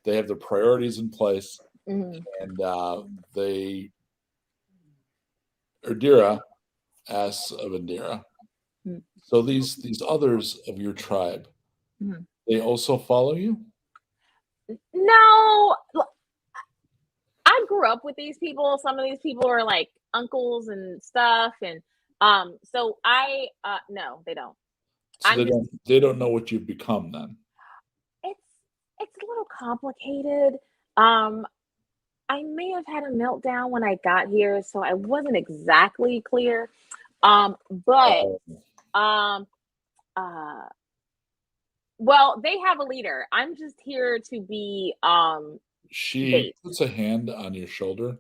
They have their priorities in place, and they Erdira asks of Indira. So these others of your tribe, they also follow you? No, I grew up with these people. Some of these people are like uncles and stuff, and so I no, they don't. So they don't know what you've become then. It's a little complicated. I may have had a meltdown when I got here, so I wasn't exactly clear. But well, they have a leader. I'm just here to be She bait. puts a hand on your shoulder,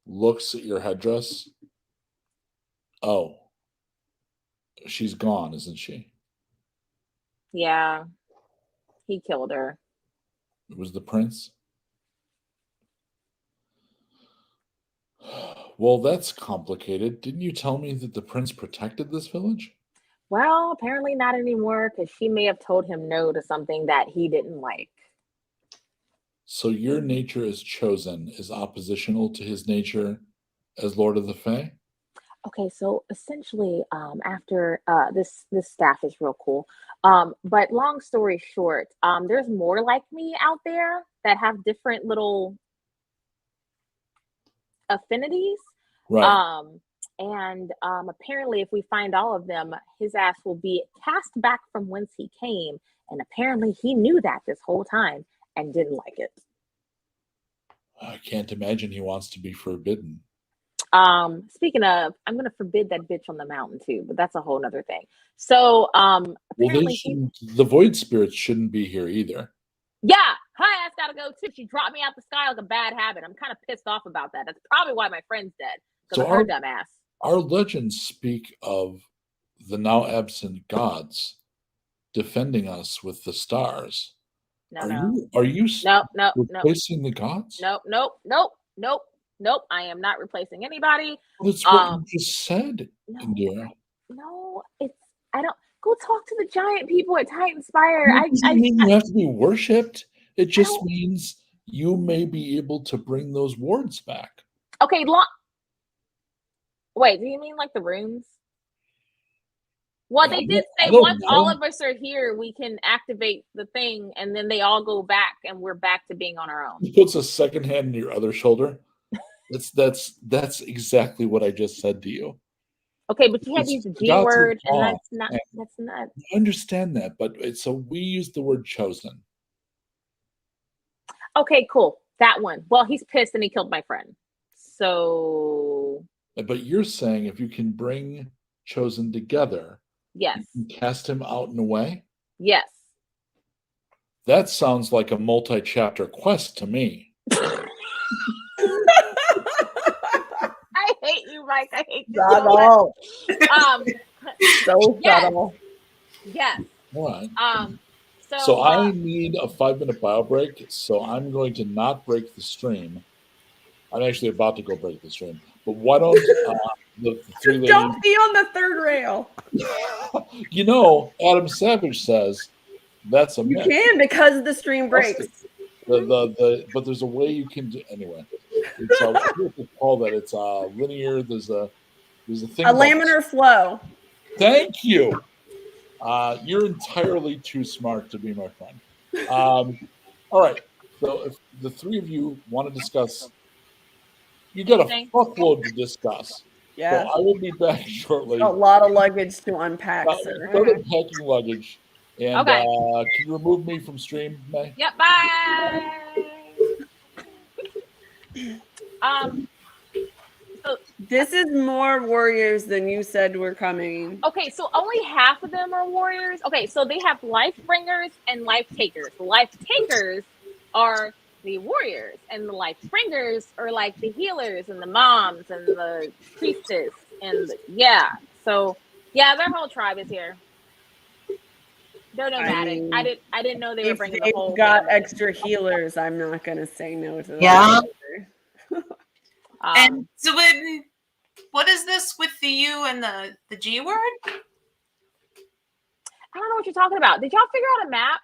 looks at your headdress. Oh, she's gone, isn't she? Yeah. He killed her. It was the prince? Well, that's complicated. Didn't you tell me that the prince protected this village? Well, apparently not anymore, because she may have told him no to something that he didn't like. So your nature as chosen is oppositional to his nature as Lord of the Fae? Okay, so essentially, after this staff is real cool. But long story short, there's more like me out there that have different little affinities. Right. And apparently, if we find all of them, his ass will be cast back from whence he came. And apparently, he knew that this whole time and didn't like it. I can't imagine he wants to be forbidden. Speaking of, I'm going to forbid that bitch on the mountain too, but that's a whole nother thing. So, Well, apparently, the void spirits shouldn't be here either. yeah, her ass gotta go too. She dropped me out the sky like a bad habit. I'm kind of pissed off about that. That's probably why my friend's dead, because of her dumb ass. Our legends speak of the now absent gods defending us with the stars. Are you replacing the gods? Nope. I am not replacing anybody. That's what you just said, Indira. No, I don't go talk to the giant people at Titan Spire. It doesn't mean you have to be worshipped. It just means you may be able to bring those wards back. Okay, wait, do you mean like the rooms? Well, they did say once all of us are here, we can activate the thing, and then they all go back, and we're back to being on our own. He puts a second hand in your other shoulder. That's exactly what I just said to you. Okay, but you had to use the G word, and that's not. I understand that, but so we use the word chosen. Okay, cool. That one. Well, he's pissed and he killed my friend. So. But you're saying if you can bring chosen together, yes, you can cast him out and away? Yes. That sounds like a multi-chapter quest to me. I hate you, Mike. I hate you. Subtle. So subtle. Yes. All right. So I need a 5-minute bio break, so I'm going to not break the stream. I'm actually about to go break the stream. But why don't the three ladies... Don't be on the third rail. You know, Adam Savage says that's a myth. You can, because the stream breaks. But there's a way you can do anyway. It's what do you call that? It's linear. There's a thing. A laminar flow. Thank you. You're entirely too smart to be my friend. All right. So if the three of you want to discuss, you got a fuckload to discuss. Yeah. So I will be back shortly. A lot of luggage to unpack, sir. Start unpacking luggage. And can you remove me from stream, May? Yep, bye. So this is more warriors than you said were coming. Okay, so only half of them are warriors. Okay, so they have life bringers and life takers. The life takers are the warriors, and the life bringers are like the healers and the moms and the priestess and so their whole tribe is here. They're nomadic. I didn't know they were bringing the whole. Got extra healers. I'm not gonna say no to that. Yeah. And so what is this with the U and the G word? I don't know what you're talking about. Did y'all figure out a map?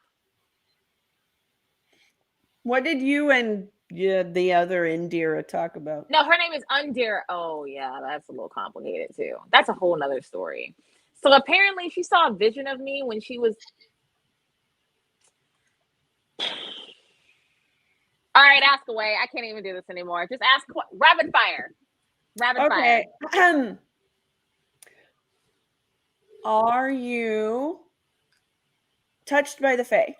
What did you and the other Indira talk about? No, her name is Undira. Oh yeah, that's a little complicated too. That's a whole nother story. So apparently she saw a vision of me when she was... All right, ask away. I can't even do this anymore. Just ask rapid fire. Rapid fire. Are you touched by the Fae?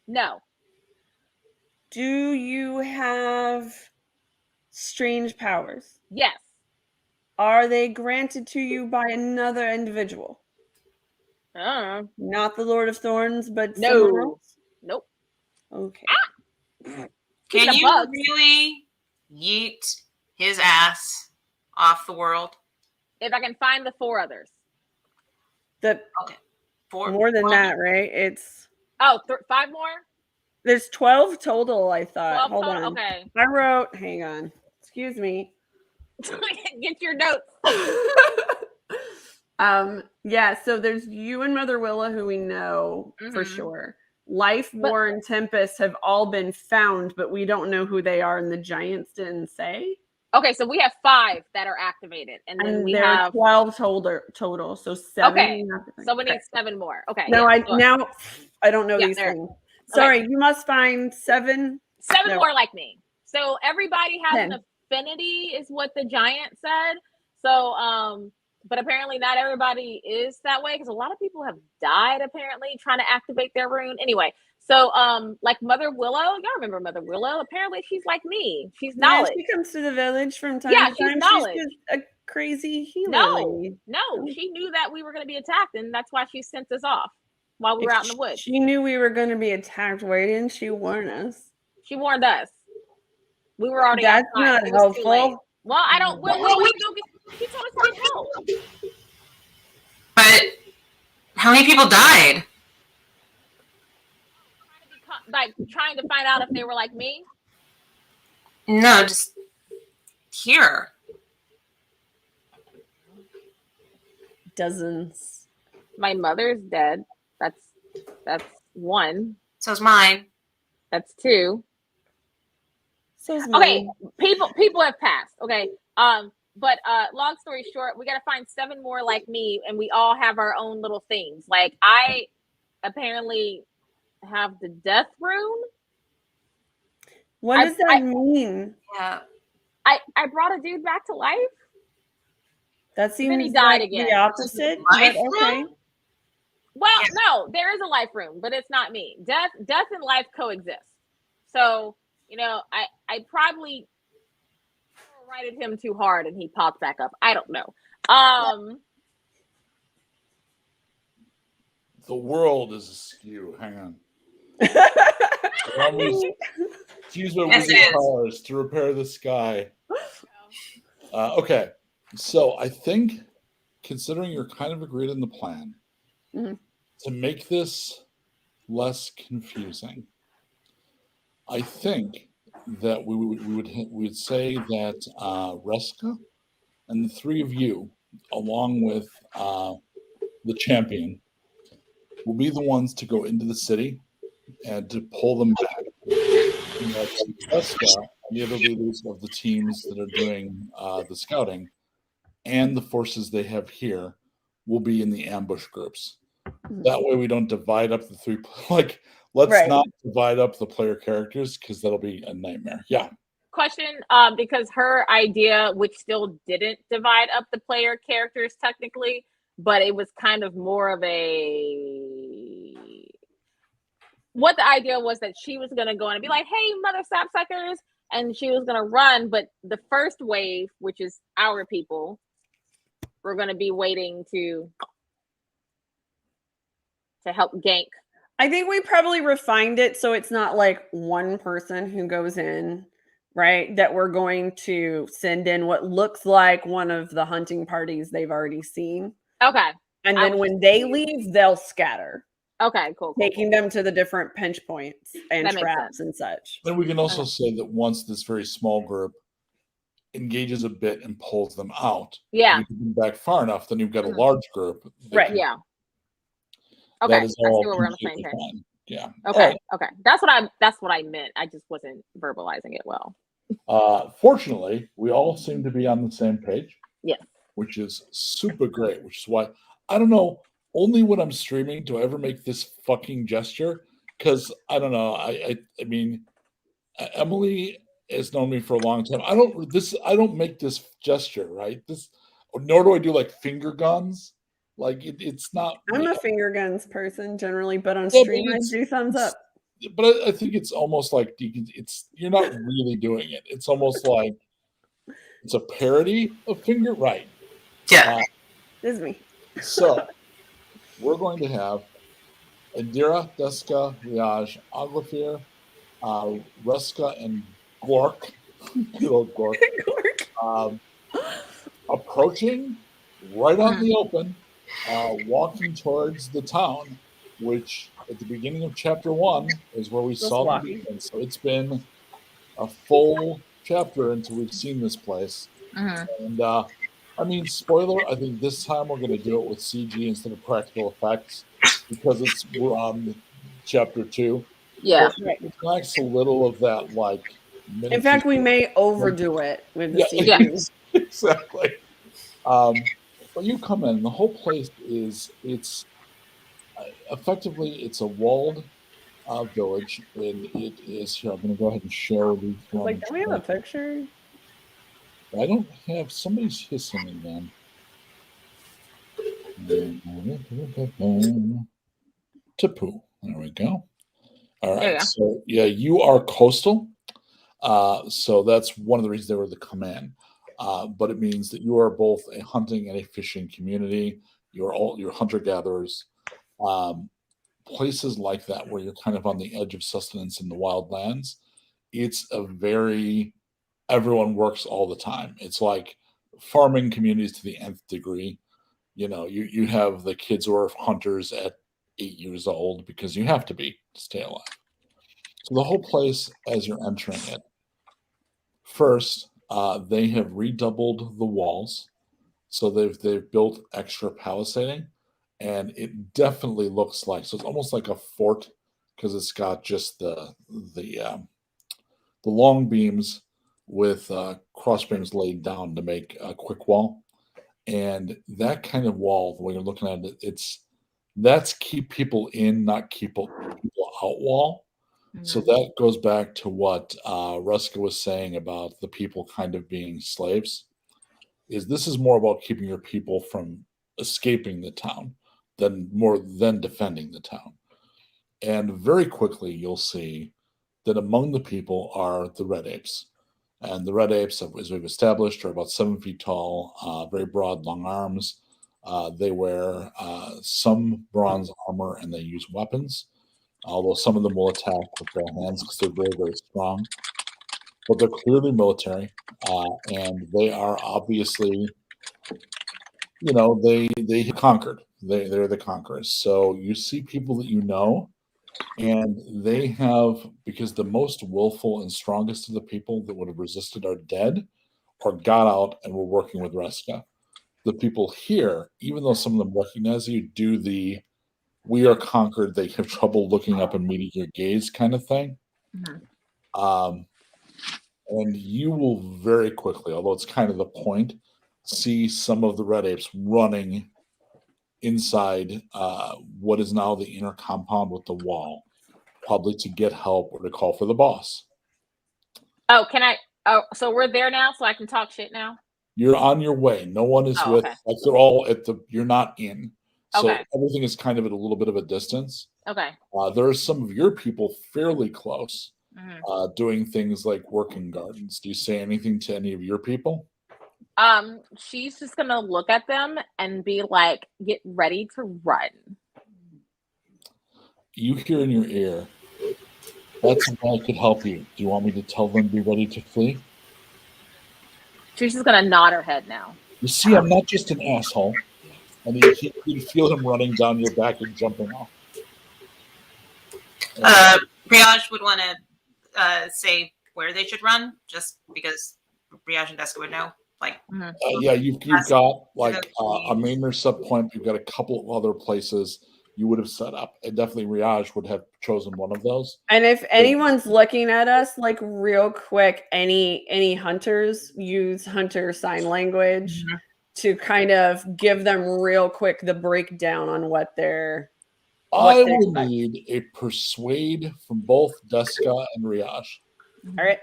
No. Do you have strange powers? Yes. Are they granted to you by another individual? Not the Lord of Thorns, but someone else? Nope. Okay. Can you really yeet his ass off the world? If I can find the 4 others. More than that, right? It's 5 more? There's 12 total, I thought. 12 Hold total? on. Okay. Hang on. Excuse me. Get your notes. So there's you and Mother Willa, who we know for sure. Life, War, and Tempest have all been found, but we don't know who they are, and the giants didn't say. Okay, so we have 5 that are activated, and then we have 12 total. So 7. Okay, so we need 7 more. Okay. No, I don't know these things. Sorry, you must find 7. 7 more like me. So everybody has 10. An affinity, is what the giant said. So, but apparently not everybody is that way because a lot of people have died apparently trying to activate their rune. Anyway, so like Mother Willow, y'all remember Mother Willow? Apparently she's like me. She's Yeah, knowledge. she comes to the village from time Yeah, to she's time. knowledge. She's just a crazy healer No, lady. no, she knew that we were going to be attacked, and that's why she sent us off while we were out in the woods. She knew we were going to be attacked. Why didn't she warn us? She warned us. We were already That's outside. not It was too late. helpful. Well, I don't. Well, we go get. She told us to get help. But how many people died? Like trying to find out if they were like me. No, just here. Dozens. My mother's dead. That's one. So's mine. That's two. So's Okay, mine. people have passed. Okay. But long story short, we gotta find 7 more like me, and we all have our own little things. Like I apparently have the death rune. What does that mean? Yeah. I brought a dude back to life. That seems then he died like again. the opposite. Life But okay. rune? Well, Yeah. no, there is a life rune, but it's not me. Death and life coexist. So, you know, I probably righted him too hard and he popped back up. I don't know. The world is askew. Hang on. Use my Yes, it wizard is. powers to repair the sky. Okay, so I think, considering you're kind of agreed on the plan, Mhm. to make this less confusing, I think that we would say that Reska and the 3 of you, along with the champion, will be the ones to go into the city and to pull them back. And that Reska and the other leaders of the teams that are doing the scouting and the forces they have here will be in the ambush groups. That way we don't divide up the 3. Like, let's Right. not divide up the player characters because that'll be a nightmare. Yeah. Question, because her idea, which still didn't divide up the player characters technically, but it was kind of more of what the idea was that she was going to go in and be like, hey, mother sapsuckers, and she was going to run, but the first wave, which is our people, we're going to be waiting to help gank. I think we probably refined it so it's not like one person who goes in, right? That we're going to send in what looks like one of the hunting parties they've already seen. Okay. And then when they leave, they'll scatter, Okay, cool. taking them to the different pinch points and That makes traps and such. Then we can also say that once this very small group engages a bit and pulls them out, Yeah. you can come back far enough, then you've got a Mhm. large group. that Right. can- Yeah. that Okay. I is see all where we're on the same completely page. fine. Yeah. Okay. All right. Okay. That's what I meant. I just wasn't verbalizing it well. Fortunately, we all seem to be on the same page. Yes. Which is super great. Which is why I don't know. Only when I'm streaming do I ever make this fucking gesture. Because I don't know. I mean, Emily has known me for a long time. I don't make this gesture, right? Nor do I do like finger guns. Like it's not. I'm a finger guns person generally, but on Yeah, but stream I it's- do thumbs up. But I think it's almost like you're not really doing it. It's almost like it's a parody of finger, right? Yeah. This is me. So we're going to have Indira, Deska, Riaj, Aglafir, Reska, and Gork. Good old Gork. Approaching right out in the open, walking towards the town, which at the beginning of chapter 1 is where we saw the walking. beacon. So it's been a full chapter until we've seen this place. Mhm. And I mean, spoiler, I think this time we're going to do it with CG instead of practical effects because we're on chapter 2. Yeah. But it lacks a little of that, like. In fact, we may overdo it with the Yeah, CG. exactly. But you come in, the whole place it's effectively it's a walled village, and it is here. I'm going to go ahead and share these. Like, do we have a picture? I don't have somebody's hissing again. Tapu. There we go. All There you right. go. So yeah, you are coastal. So that's one of the reasons they were the command. But it means that you are both a hunting and a fishing community. You're hunter gatherers. Um, Places like that where you're kind of on the edge of sustenance in the wild lands. It's a very everyone works all the time. It's like farming communities to the nth degree. You have the kids who are hunters at 8 years old because you have to be to stay alive. So the whole place, as you're entering it, first they have redoubled the walls, so they've built extra palisading, and it definitely looks like so it's almost like a fort because it's got just the long beams with cross beams laid down to make a quick wall. And that kind of wall, when you're looking at it, that's keep people in, not keep people out wall. So that goes back to what Ruska was saying about the people kind of being slaves. This is more about keeping your people from escaping the town than defending the town. And very quickly you'll see that among the people are the red apes. And the red apes, as we've established, are about 7 feet tall, very broad, long arms. They wear some bronze armor and they use weapons, although some of them will attack with their hands because they're very, very strong. But they're clearly military, and they are obviously, they conquered. They're the conquerors. So you see people that you know, and they have, because the most willful and strongest of the people that would have resisted are dead or got out and were working with Reska. The people here, even though some of them recognize you, do the we are conquered, they have trouble looking up and meeting your gaze kind of thing. And you will very quickly, although it's kind of the point, see some of the red apes running inside what is now the inner compound with the wall, probably to get help or to call for the boss. Oh, so we're there now, so I can talk shit now? You're on your way. No one is with, okay. like they're all you're not in. So Okay. everything is kind of at a little bit of a distance. Okay. There are some of your people fairly close, Mhm. doing things like working gardens. Do you say anything to any of your people? She's just gonna look at them and be like, get ready to run. You hear in your ear, that's how I could help you. Do you want me to tell them to be ready to flee? She's just gonna nod her head now. You see, I'm not just an asshole. And you feel him running down your back and jumping off. Briage would want to say where they should run, just because Briage and Deska would know. Yeah, you've got like a main sub point. You've got a couple of other places you would have set up, and definitely Riage would have chosen one of those. And if anyone's looking at us, like real quick, any hunters use hunter sign language to kind of give them real quick the breakdown on what they're. I will need a persuade from both Deska and Riage. All right.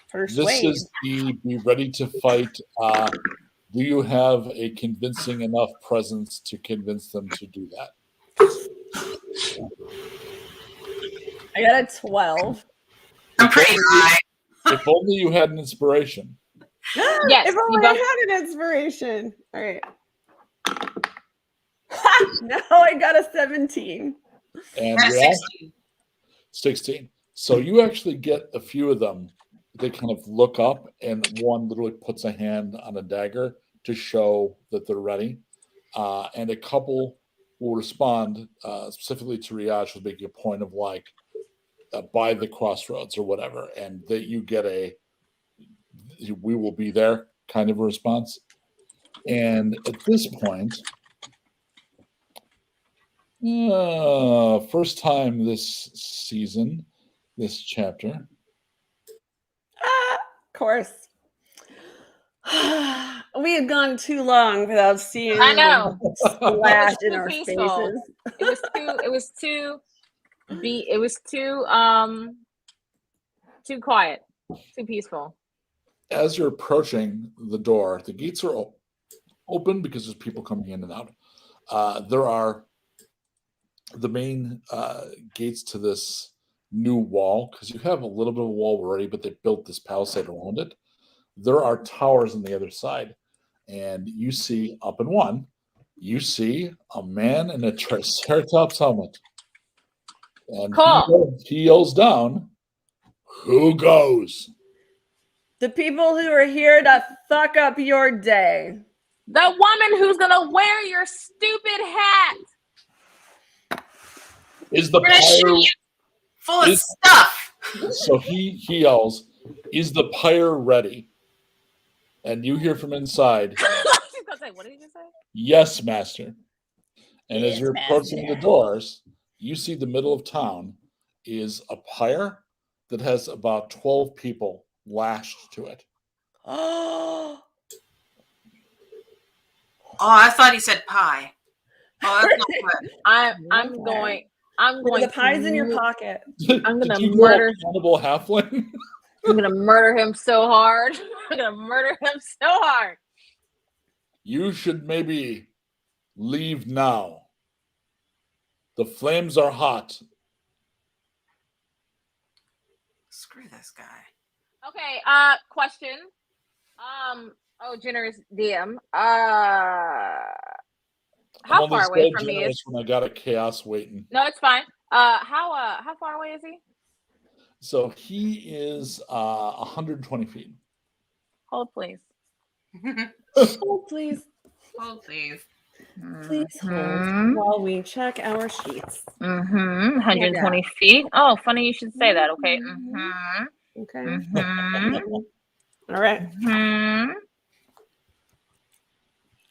Persuade. This is the be ready to fight. Do you have a convincing enough presence to convince them to do that? I got a 12. I'm pretty high. If only you had an inspiration. Yes, If only I had an inspiration. All right. No, I got a 17. And That's Riage? 16. 16. So you actually get a few of them. They kind of look up, and one literally puts a hand on a dagger to show that they're ready. And a couple will respond, specifically to Riage, was making a point of like, by the crossroads or whatever. And that you get we will be there kind of a response. And at this point, first time this season, this chapter. Of course. We had gone too long without seeing I know. splash It was in our peaceful. faces. It was too quiet, too peaceful. as you're approaching the door, the gates are open because there's people coming in and out. There are the main gates to this new wall, because you have a little bit of a wall already, but they built this palisade around it. There are towers on the other side, and you see up in one, you see a man in a Triceratops helmet. And Cool. he yells down, "Who goes?" The people who are here to fuck up your day. The woman who's gonna wear your stupid hat. Is the We're gonna shoot pyre you full of Is- stuff. so he yells, "Is the pyre ready?" And you hear from inside, She's gonna say, what did he just say? "Yes, master." And as Yes, you're approaching the master. doors, you see the middle of town is a pyre that has about 12 people lashed to it. Oh, Oh, I thought he said pie. Oh, that's not good. I'm going the pie's in your to- pocket. I'm gonna Did you murder- know Cannibal Halfling? I'm gonna murder him so hard. I'm gonna murder him so hard. You should maybe leave now. The flames are hot. Screw this guy. Okay, question. Generous DM. How I'm far only away so from me generous is? when I got a chaos waiting. No, it's fine. How far away is he? So he is 120 feet. Hold, please. Oh, please, Oh, please. please Mhm. hold while we check our sheets. 120 feet. Oh, funny you should say that. Okay. Mm-hmm. Okay. Mm-hmm. All right. Mm-hmm.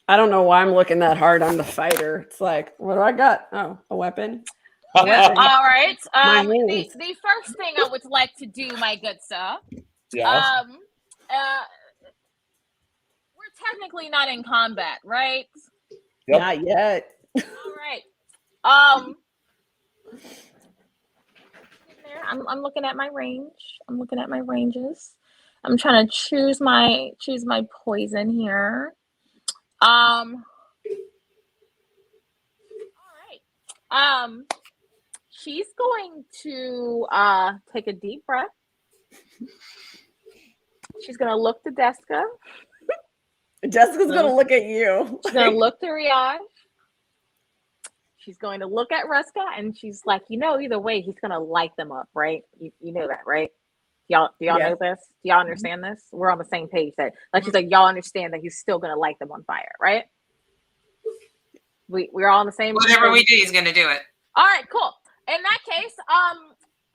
I don't know why I'm looking that hard on the fighter. It's like, what do I got? Oh, a weapon. All right. My The hands. first thing I would like to do, my good sir. Yeah. We're technically not in combat, right? Yep. Not yet. All right. I'm looking at my range. I'm looking at my ranges. I'm trying to choose my poison here. All right. She's going to take a deep breath. She's gonna look to Deska. Jessica's gonna look at you. She's gonna look to Riaj. She's going to look at Ruska, and she's like, either way, he's gonna light them up, right? You know that, right? Do y'all Yes. know this? Do y'all understand this? We're on the same page. That, like, she's like, y'all understand that he's still gonna light them on fire, right? We're all on the same. Whatever we do, he's gonna do it. All right, cool. In that case,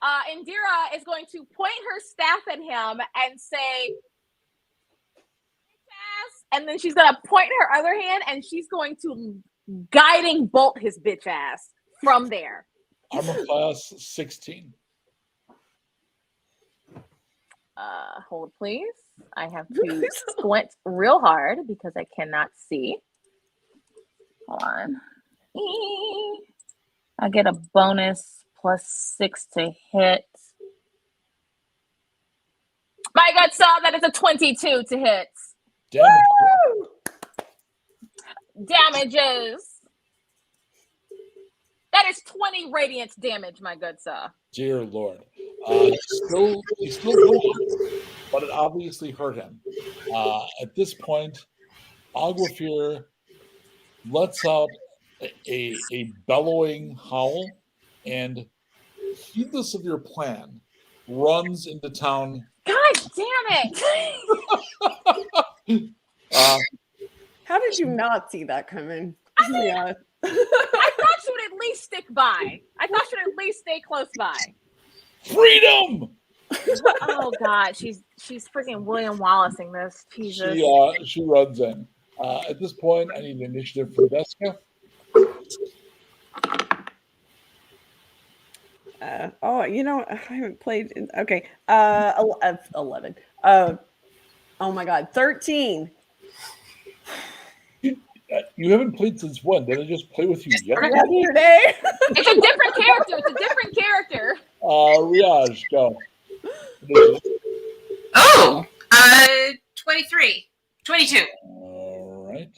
Indira is going to point her staff at him and say, "Bitch-ass," and then she's gonna point her other hand and she's going to guiding bolt his bitch ass from there. Armor class 16. Hold please. I have to squint real hard because I cannot see. Hold on. I get a bonus +6 to hit. My God, saw that is a 22 to hit. Damage. Damages. That is 20 radiant damage, my good sir. Dear Lord. He's still going, but it obviously hurt him. At this point, Aguafir lets out a bellowing howl and, heedless of your plan, runs into town. God damn it! How did you not see that coming? Yeah. I thought she would at least stick by. I thought she would at least stay close by. Freedom! Oh God, she's freaking William Wallacing this. Jesus. She runs in. At this point, I need an initiative for Deska. I haven't played. Okay. 11. Oh my God. 13. You haven't played since when? Did I just play with you yet? Yesterday. It's a different character. It's a different character. Riaj, go. Oh, 23. 22. All right.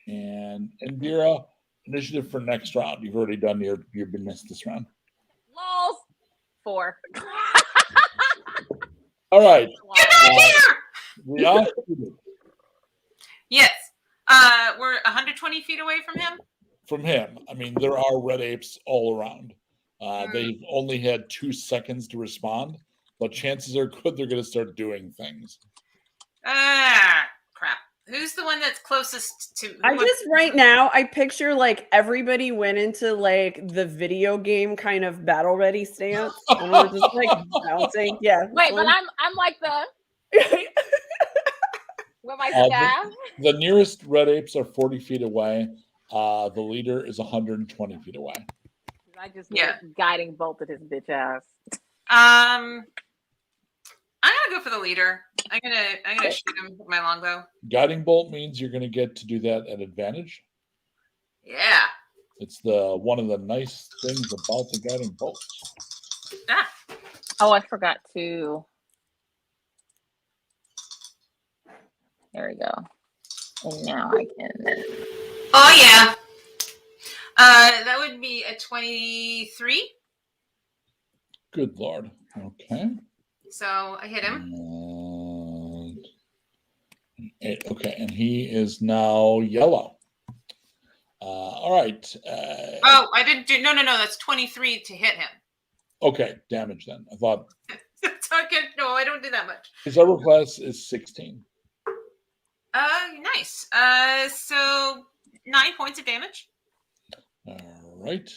And Indira, initiative for next round. You've already done your business this round. Lols. 4. All right. Wow. Yes. We're 120 feet away from him. From him. I mean, there are red apes all around. They've only had 2 seconds to respond, but chances are good they're going to start doing things. Crap. Who's the one that's closest to? I just right now I picture like everybody went into like the video game kind of battle ready stance and we're just like bouncing. Yeah. Wait, but I'm like the with my staff. The nearest red apes are 40 feet away. The leader is 120 feet away. I just guiding bolted his bitch ass. I'm gonna go for the leader. I'm gonna shoot him with my longbow. Guiding bolt means you're going to get to do that at advantage. Yeah. It's the one of the nice things about the guiding bolt. Ah. Oh, I forgot to. There we go. And now I can. Oh yeah. That would be a 23. Good Lord. Okay. So I hit him. Okay, and he is now yellow. All right. Oh, I didn't do. No. That's 23 to hit him. Okay, damage then. I thought. Okay, no, I don't do that much. His upper class is 16. Nice. So 9 points of damage. All right.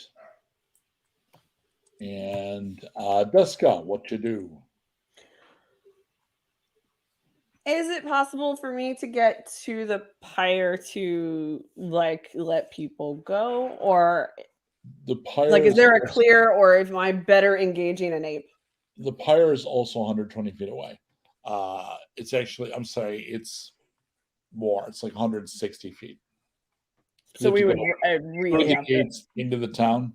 And Duska, what you do? Is it possible for me to get to the pyre to like let people go, or The pyre like is there a clear, or am I better engaging an ape? The pyre is also 120 feet away. It's actually, I'm sorry, it's more. It's like 160 feet. So we would through really the have to. gates into the town.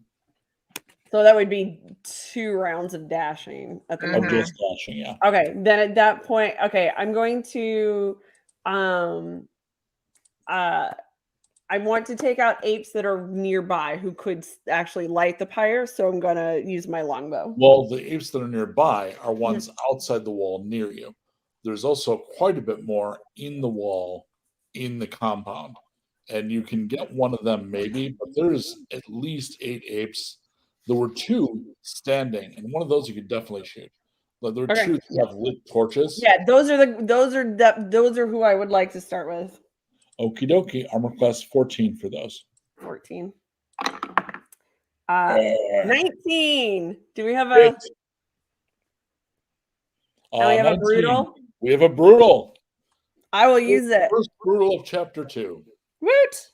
So that would be 2 rounds of dashing at the Of moment. just dashing, yeah. Okay, then at that point, okay, I'm going to I want to take out apes that are nearby who could actually light the pyre, so I'm going to use my longbow. Well, the apes that are nearby are ones outside the wall near you. There's also quite a bit more in the wall in the compound. And you can get one of them maybe, but there's at least 8 apes. There were 2 standing, and one of those you could definitely shoot. But there were 2 that have lit torches. Yeah, those are who I would like to start with. Okie dokie, armor class 14 for those. 14. 19. Do we have a we have 19. a brutal? We have a brutal. I will use it. First brutal of chapter 2. Woot!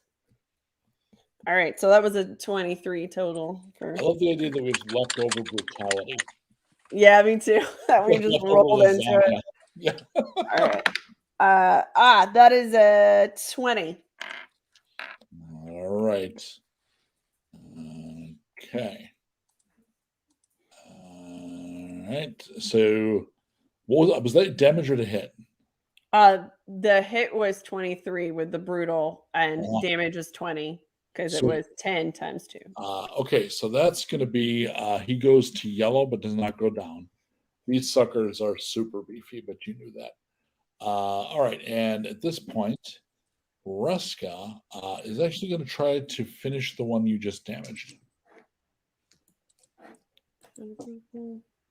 All right, so that was a 23 total. I love the idea that we have leftover brutality. Yeah, me too. That we just Leftover rolled into lasagna. it. Yeah. All right. That is a 20. All right. Okay. All right. So, what was that damage or the hit? The hit was 23 with the brutal, and damage was 20 because it was 10 times 2. Okay, so that's going to be he goes to yellow but does not go down. These suckers are super beefy, but you knew that. All right, and at this point, Ruska is actually going to try to finish the one you just damaged.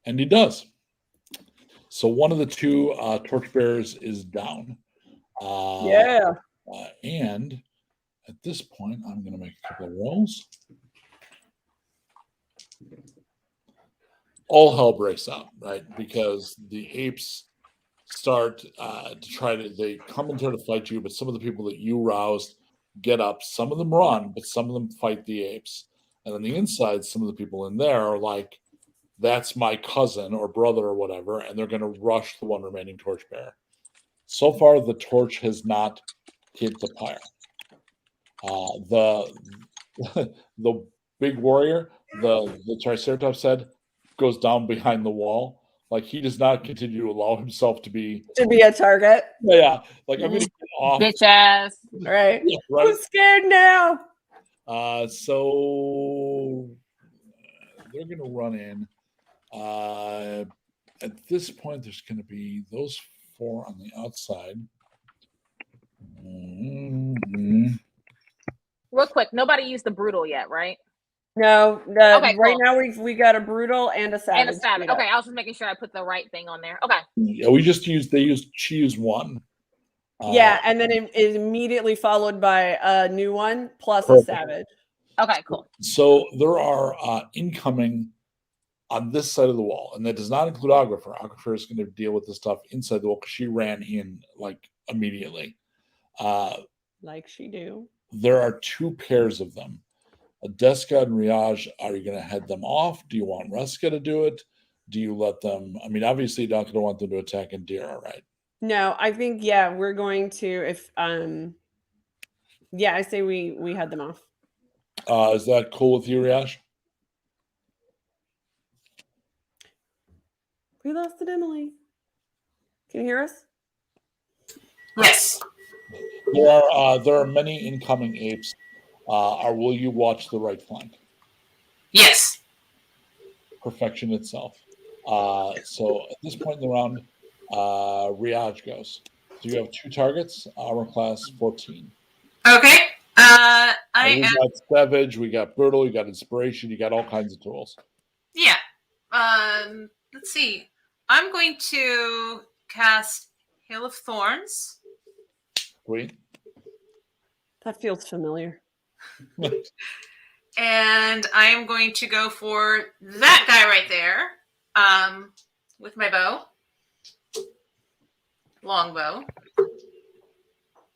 And he does. So one of the 2 torchbearers is down. And at this point, I'm going to make a couple of rolls. All hell breaks out, right? Because the apes start they come and try to fight you, but some of the people that you roused get up. Some of them run, but some of them fight the apes. And on the inside, some of the people in there are like, that's my cousin or brother or whatever, and they're going to rush the one remaining torchbearer. So far, the torch has not hit the pyre. The big warrior, the Triceratops head, goes down behind the wall. Like he does not continue to allow himself to be. a target. Yeah, like I'm gonna get off. Bitch ass. Right. Yeah, right. I'm scared now. So they're gonna run in. At this point, there's gonna be those 4 on the outside. Mhm. Real quick, nobody used the brutal yet, right? No, Okay, right cool. now we got a brutal and a savage. And a savage. queued up. Okay, I was just making sure I put the right thing on there. Okay. Yeah, she used 1. Yeah, and then it is immediately followed by a new one plus a Perfect. savage. Okay, cool. So there are incoming on this side of the wall, and that does not include Agrafer. Agrafer is going to deal with the stuff inside the wall because she ran in like immediately. Like she do. There are 2 pairs of them. Deska and Riaj, are you going to head them off? Do you want Reska to do it? Do you let them? I mean, obviously, you're not going to want them to attack Indira, right? No, I think we're going to if I say we head them off. Is that cool with you, Riaj? We lost it, Emily. Can you hear us? Yes. There are many incoming apes. Or will you watch the right flank? Yes. Perfection itself. So at this point in the round, Riaj goes. So you have 2 targets, armor class 14. Okay. We got Savage, we got Brutal, you got Inspiration, you got all kinds of tools. Yeah. Let's see. I'm going to cast Hail of Thorns. Sweet. That feels familiar. And I am going to go for that guy right there with my bow. Longbow.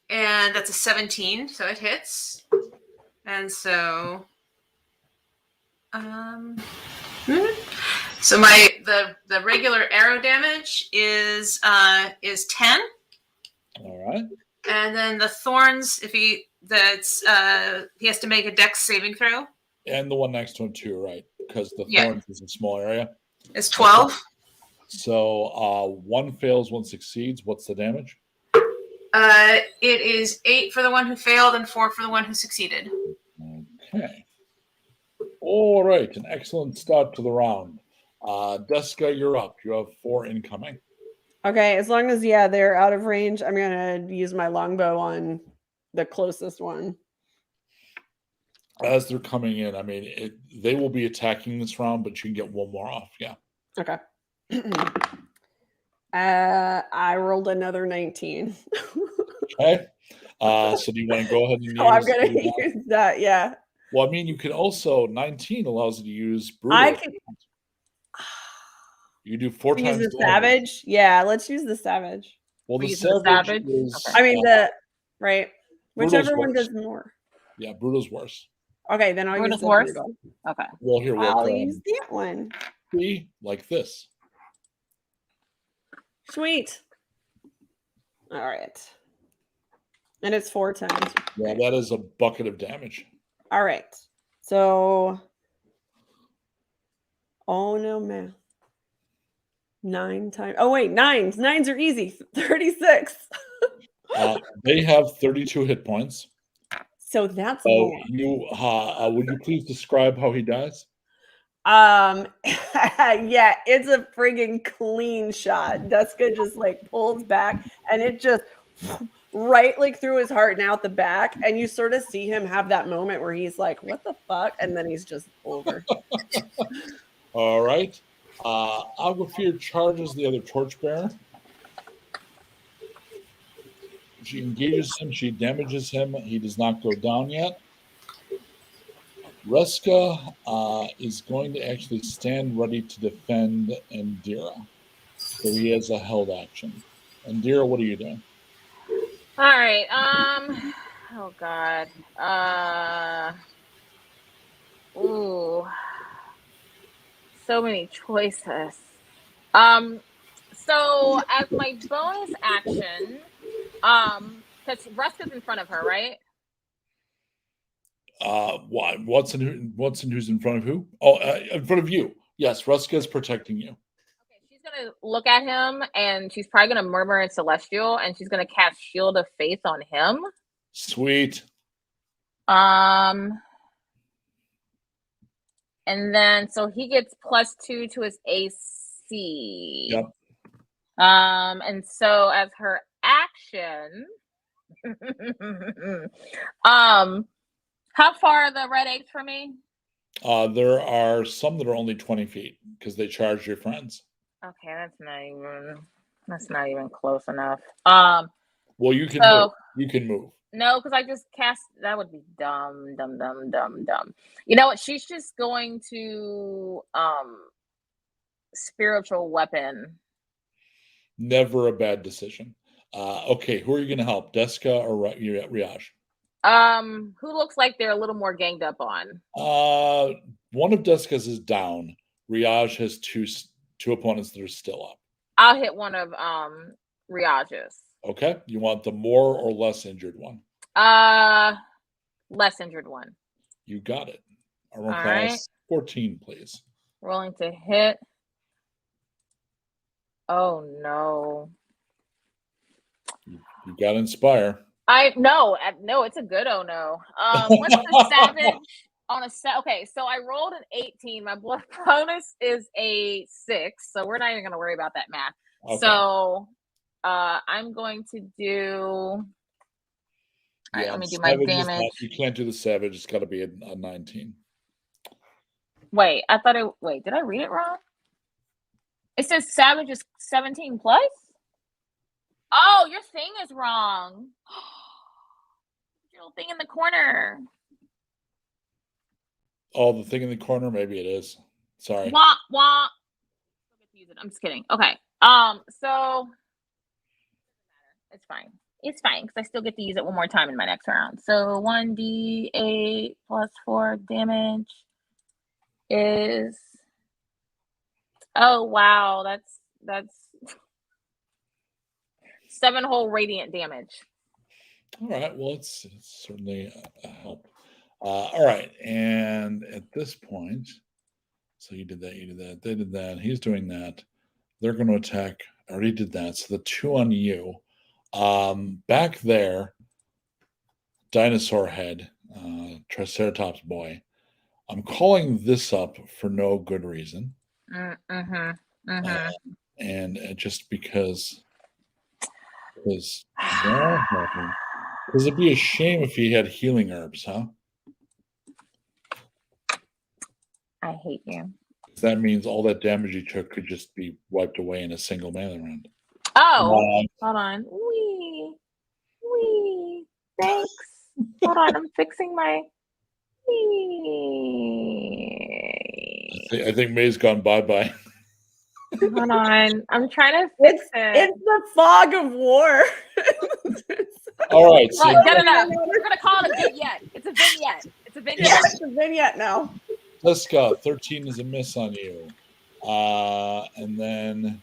And that's a 17, so it hits. And so so the regular arrow damage is 10. All right. And then the thorns, if he has to make a dex saving throw. And the one next to him too, right? Because the Yeah. thorns is a small area. It's 12. So 1 fails, 1 succeeds. What's the damage? It is 8 for the one who failed and 4 for the one who succeeded. Okay. All right. An excellent start to the round. Deska, you're up. You have 4 incoming. Okay, as long as they're out of range, I'm gonna use my longbow on the closest one. As they're coming in, I mean, they will be attacking this round, but you can get 1 more off. Yeah. Okay. I rolled another 19. Okay. So do you want to go ahead and use? Oh, I'm gonna use that. Yeah. Well, I mean, you can also 19 allows you to use brutal. I can You do 4 use times the damage. savage. Yeah, let's use the savage. Well, the We're using the savage savage? is. Okay. I mean right. Brutal's Whichever one worse. does more. Yeah, brutal's worse. Okay, then I'll use Brutal's the worse? brutal. Okay. Well, here we'll I'll use that one. see like this. Sweet. All right. And it's 4 times. Yeah, that is a bucket of damage. All right. So, oh no, man. 9 times. Oh wait, nines. Nines are easy. 36. They have 32 hit points. So that's So more. would you please describe how he dies? Yeah, it's a friggin' clean shot. Deska just like pulls back and it just right like through his heart and out the back. And you sort of see him have that moment where he's like, what the fuck? And then he's just over. All right. Aguafir charges the other torchbearer. She engages him. She damages him. He does not go down yet. Reska is going to actually stand ready to defend Indira. So he has a held action. Indira, what are you doing? All right. Oh God. Ooh. So many choices. So as my bonus action, because Reska's in front of her, right? Watson who's in front of who? Oh, in front of you. Yes, Reska is protecting you. Okay, she's gonna look at him, and she's probably gonna murmur in Celestial, and she's gonna cast Shield of Faith on him. Sweet. And then so he gets +2 to his AC. Yep. And so as her action, how far are the red eggs from me? There are some that are only 20 feet because they charge your friends. Okay, that's not even close enough. Well, you can So- move. You can move. No, because I just cast. That would be dumb. You know what? She's just going to spiritual weapon. Never a bad decision. Okay, who are you going to help? Deska or Riaj? Who looks like they're a little more ganged up on? One of Deska's is down. Riaj has two opponents that are still up. I'll hit one of Riaj's. Okay, you want the more or less injured one? Less injured one. You got it. Armor All class right. 14, please. Rolling to hit. Oh no. You got to inspire. No, it's a good oh no. What's the savage on a set? Okay, so I rolled an 18. My blood bonus is a 6, so we're not even gonna worry about that math. Okay. So I'm going to do. All right, let me do my savage is not- damage. you can't do the savage. It's got to be a 19. Wait, did I read it wrong? It says savage is 17 plus? Oh, your thing is wrong. Your little thing in the corner. Oh, the thing in the corner? Maybe it is. Sorry. Wah, wah. I'm just kidding. Okay. So it's fine. It's fine because I still get to use it one more time in my next round. So 1d8 plus 4 damage is. Oh wow, that's 7 whole radiant damage. All right. Well, it's certainly a help. All right. And at this point, so you did that, they did that, he's doing that. They're going to attack. I already did that. So the 2 on you. Back there, Dinosaur Head, Triceratops Boy. I'm calling this up for no good reason. And just because it'd be a shame if he had healing herbs, huh? I hate you. That means all that damage he took could just be wiped away in a single melee round. Oh, hold on. Wee. Thanks. Hold on, I'm fixing my. I think May's gone bye-bye. Hold on, I'm trying to fix it. It's the fog of war. All right. So Well, no. We're gonna call it a vignette. It's a vignette. Yeah, it's a vignette now. Jessica, 13 is a miss on you. And then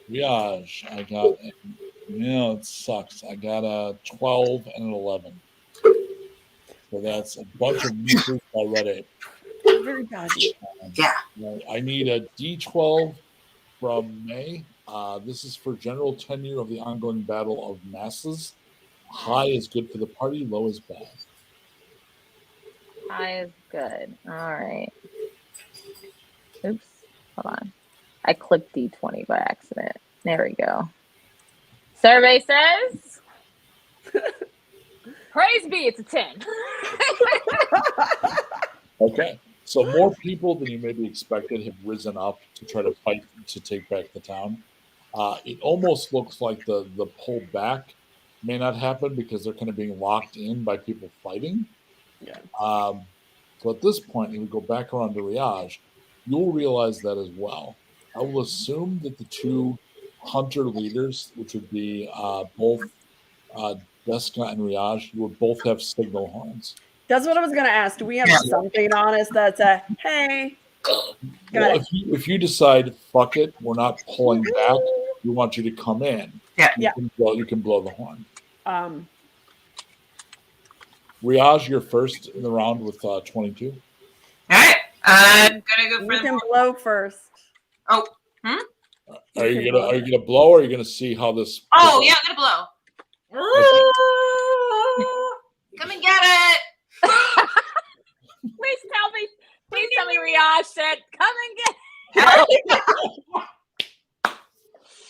Riaj, I got, it sucks. I got a 12 and an 11. So that's a bunch of misses already. Very dodgy. I need a D12 from May. This is for general tenure of the ongoing battle of masses. High is good for the party, low is bad. High is good. All right. Oops. Hold on. I clicked D20 by accident. There we go. Survey says. Praise be, it's a 10. Okay. So more people than you maybe expected have risen up to try to fight to take back the town. It almost looks like the pull back may not happen because they're kind of being locked in by people fighting. Yeah. So at this point, if we go back around to Riaj, you'll realize that as well. I will assume that the two hunter leaders, which would be both Deska and Riaj, you would both have signal horns. That's what I was going to ask. Do we have something on us that's a, hey, Well, if you decide, fuck it, we're not pulling back, we want you to come in. Yeah. You can blow the horn. Riaj, you're first in the round with 22. All right. I'm gonna go for you can the. blow first. Oh. Are you gonna blow, or are you gonna see how this? Oh yeah, I'm gonna blow. Come and get it. Please tell me Riaz said, "Come and get."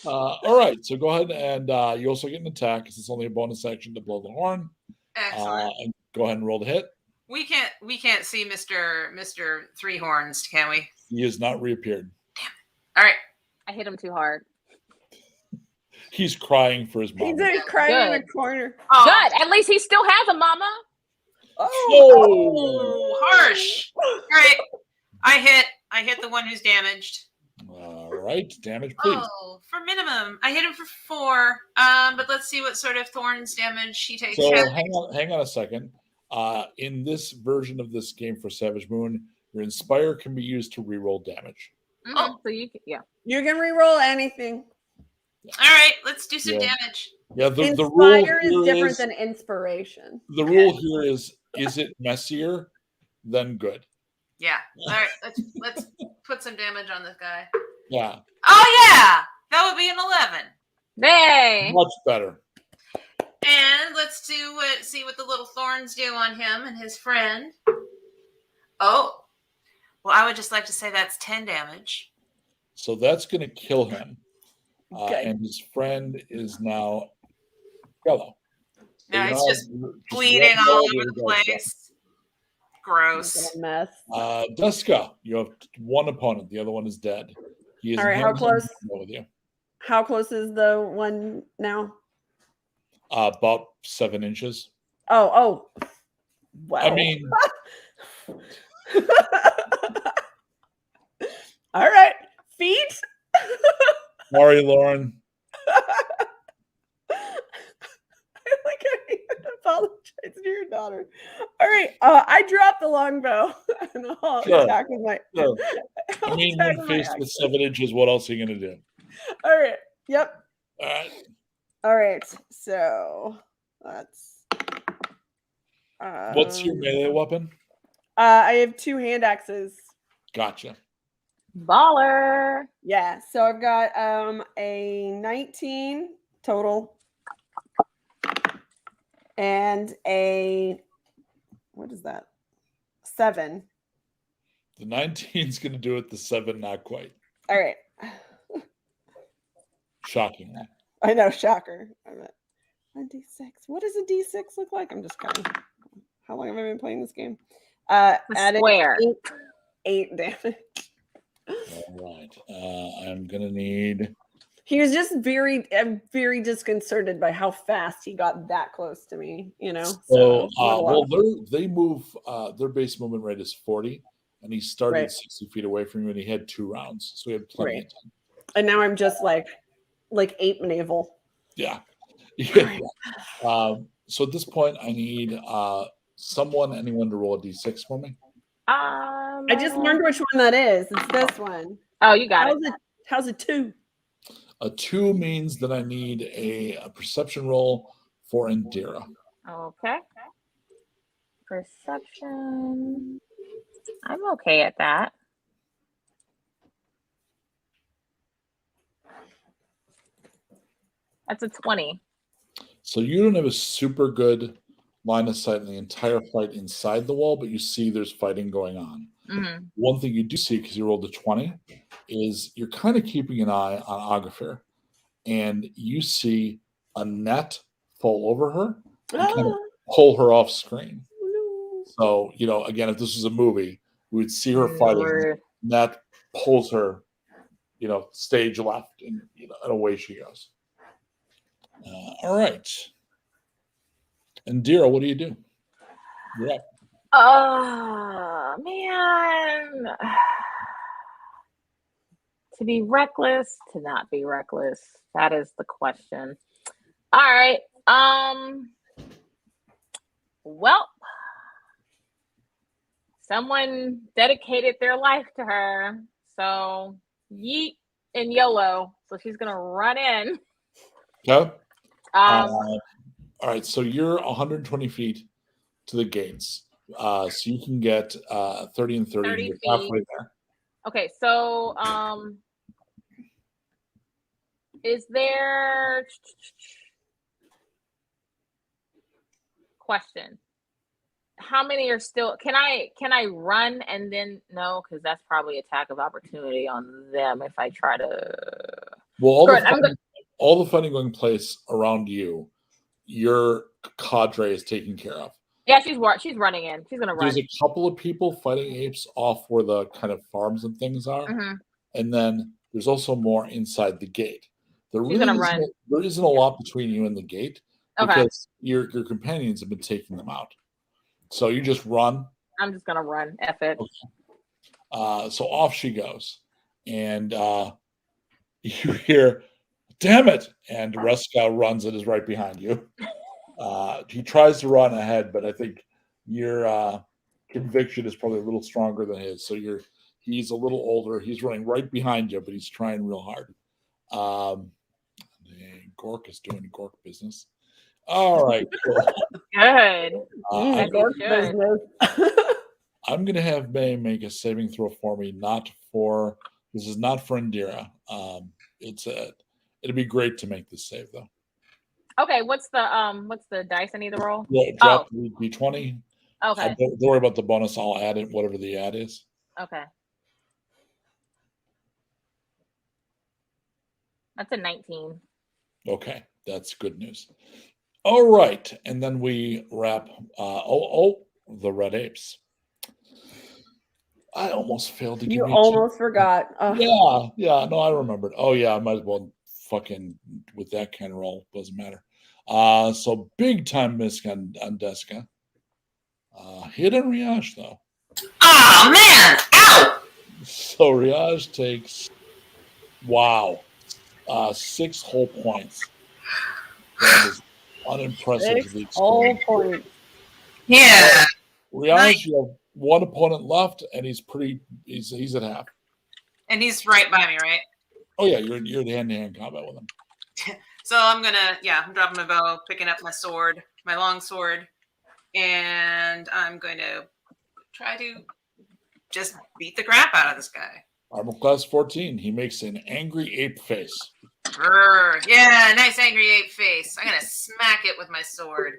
All right, so go ahead and you also get an attack because it's only a bonus action to blow the horn. Excellent. And go ahead and roll the hit. We can't see Mr. Three Horns, can we? He has not reappeared. All right. I hit him too hard. He's crying for his mom. He's crying in a Good. corner. Oh, Good. At least he still has a mama. Oh, harsh. All right. I hit the one who's damaged. All right, damage, please. Oh, for minimum. I hit him for 4. But let's see what sort of thorns damage he takes. So hang on a second. In this version of this game for Savage Moon, your Inspire can be used to reroll damage. Oh, so you can, yeah. You can re-roll anything. All right, let's do some Yeah. damage. Yeah, the rule Inspire is here different than inspiration. the rule here is it messier than good? Yeah. All right, let's put some damage on this guy. Yeah, Oh yeah, that would be an 11. Hey. much better. And let's see what the little thorns do on him and his friend. Oh, well, I would just like to say that's 10 damage. So that's going to kill him. Okay. And his friend is now yellow. Now he's now just just bleeding one all blow, over there the we go. place. Gross. A mess. Duska, you have one opponent. The other one is dead. He is All right, how hands-on close? with you. How close is the one now? About 7 inches. Oh. Wow. I mean, all right. Feet. sorry, Lauren. I even apologize to your daughter. All right. I dropped the longbow and I'll Sure. attack with my. Sure. I I'll mean, attack when with my faced with axe. 7 inches, what else are you going to do? All right. Yep. All right. All right. So that's. What's your melee weapon? I have 2 hand axes. Gotcha. Baller. Yeah. So I've got a 19 total. And a what is that? 7. The 19 is going to do it. The 7, not quite. All right. Shockingly. I know, shocker. I'm at a D6. What does a D6 look like? I'm just counting. How long have I been playing this game? Added square. 8 damage. All right. I'm going to need. He was just very disconcerted by how fast he got that close to me, you know. So, not a lot. they move. Their base movement rate is 40, and he started Right. 60 feet away from you, and he had 2 rounds, so he had plenty of time. And now I'm just like ape navel. Yeah. Yeah. So at this point, I need anyone to roll a d6 for me. I just learned which one that is. It's this one. Oh, you got it. How's it 2? A 2 means that I need a perception roll for Indira. Okay. Perception. I'm okay at that. That's a 20. So you don't have a super good line of sight in the entire fight inside the wall, but you see there's fighting going on. Mm-hmm. One thing you do see, because you rolled a 20, is you're kind of keeping an eye on Agafir, and you see a net fall over her and kind of pull her off screen. So, again, if this was a movie, we would see her fighting, Lord. and that pulls her, stage left, and away she goes. All right. Indira, what do you do? You're up. Oh, man. To be reckless, to not be reckless. That is the question. All right. Well, someone dedicated their life to her. So yeet and YOLO. So she's going to run in. Okay. Um, All right, so you're 120 feet to the gates. So you can get 30 and 30. 30 You're feet. halfway there. Okay, so Is there question? How many are still? Can I run and then no? Because that's probably attack of opportunity on them if I try to. Well, all Good, the fighting, all the fighting going place around you, your cadre is taken care of. Yeah, she's running in. She's gonna run. There's a couple of people fighting apes off where the kind of farms and things are, and then there's also more inside the gate. There isn't a lot between you and the gate because your companions have been taking them out. So you just run. I'm just gonna run. F it. Okay. So off she goes, and you hear, "Damn it!" And Ruska runs and is right behind you. He tries to run ahead, but I think your conviction is probably a little stronger than his. So he's a little older. He's running right behind you, but he's trying real hard. Gork is doing Gork business. All right. Cool. Good. Gork business. I'm going to have May make a saving throw for me. This is not for Indira. It'd be great to make this save though. Okay, what's the dice I need to roll? Yeah, drop the D20. Okay. Don't worry about the bonus. I'll add it, whatever the add is. Okay. That's a 19. Okay, that's good news. All right, and then we wrap. The red apes. I almost failed to give you. You almost forgot. Oh. Yeah. No, I remembered. Oh yeah, I might as well fucking with that kind of roll. Doesn't matter. So big time miss on Deska. Hit on Riaj though. Oh man! Ow! So Riaj takes 6 whole points. That is unimpressive. 6 whole points. Yeah. Riaj, you have one opponent left, and he's at half. And he's right by me, right? Oh yeah, you're in hand-to-hand combat with him. So I'm dropping my bow, picking up my sword, my long sword, and I'm going to try to just beat the crap out of this guy. Armor class 14. He makes an angry ape face. Yeah, nice angry ape face. I'm gonna smack it with my sword.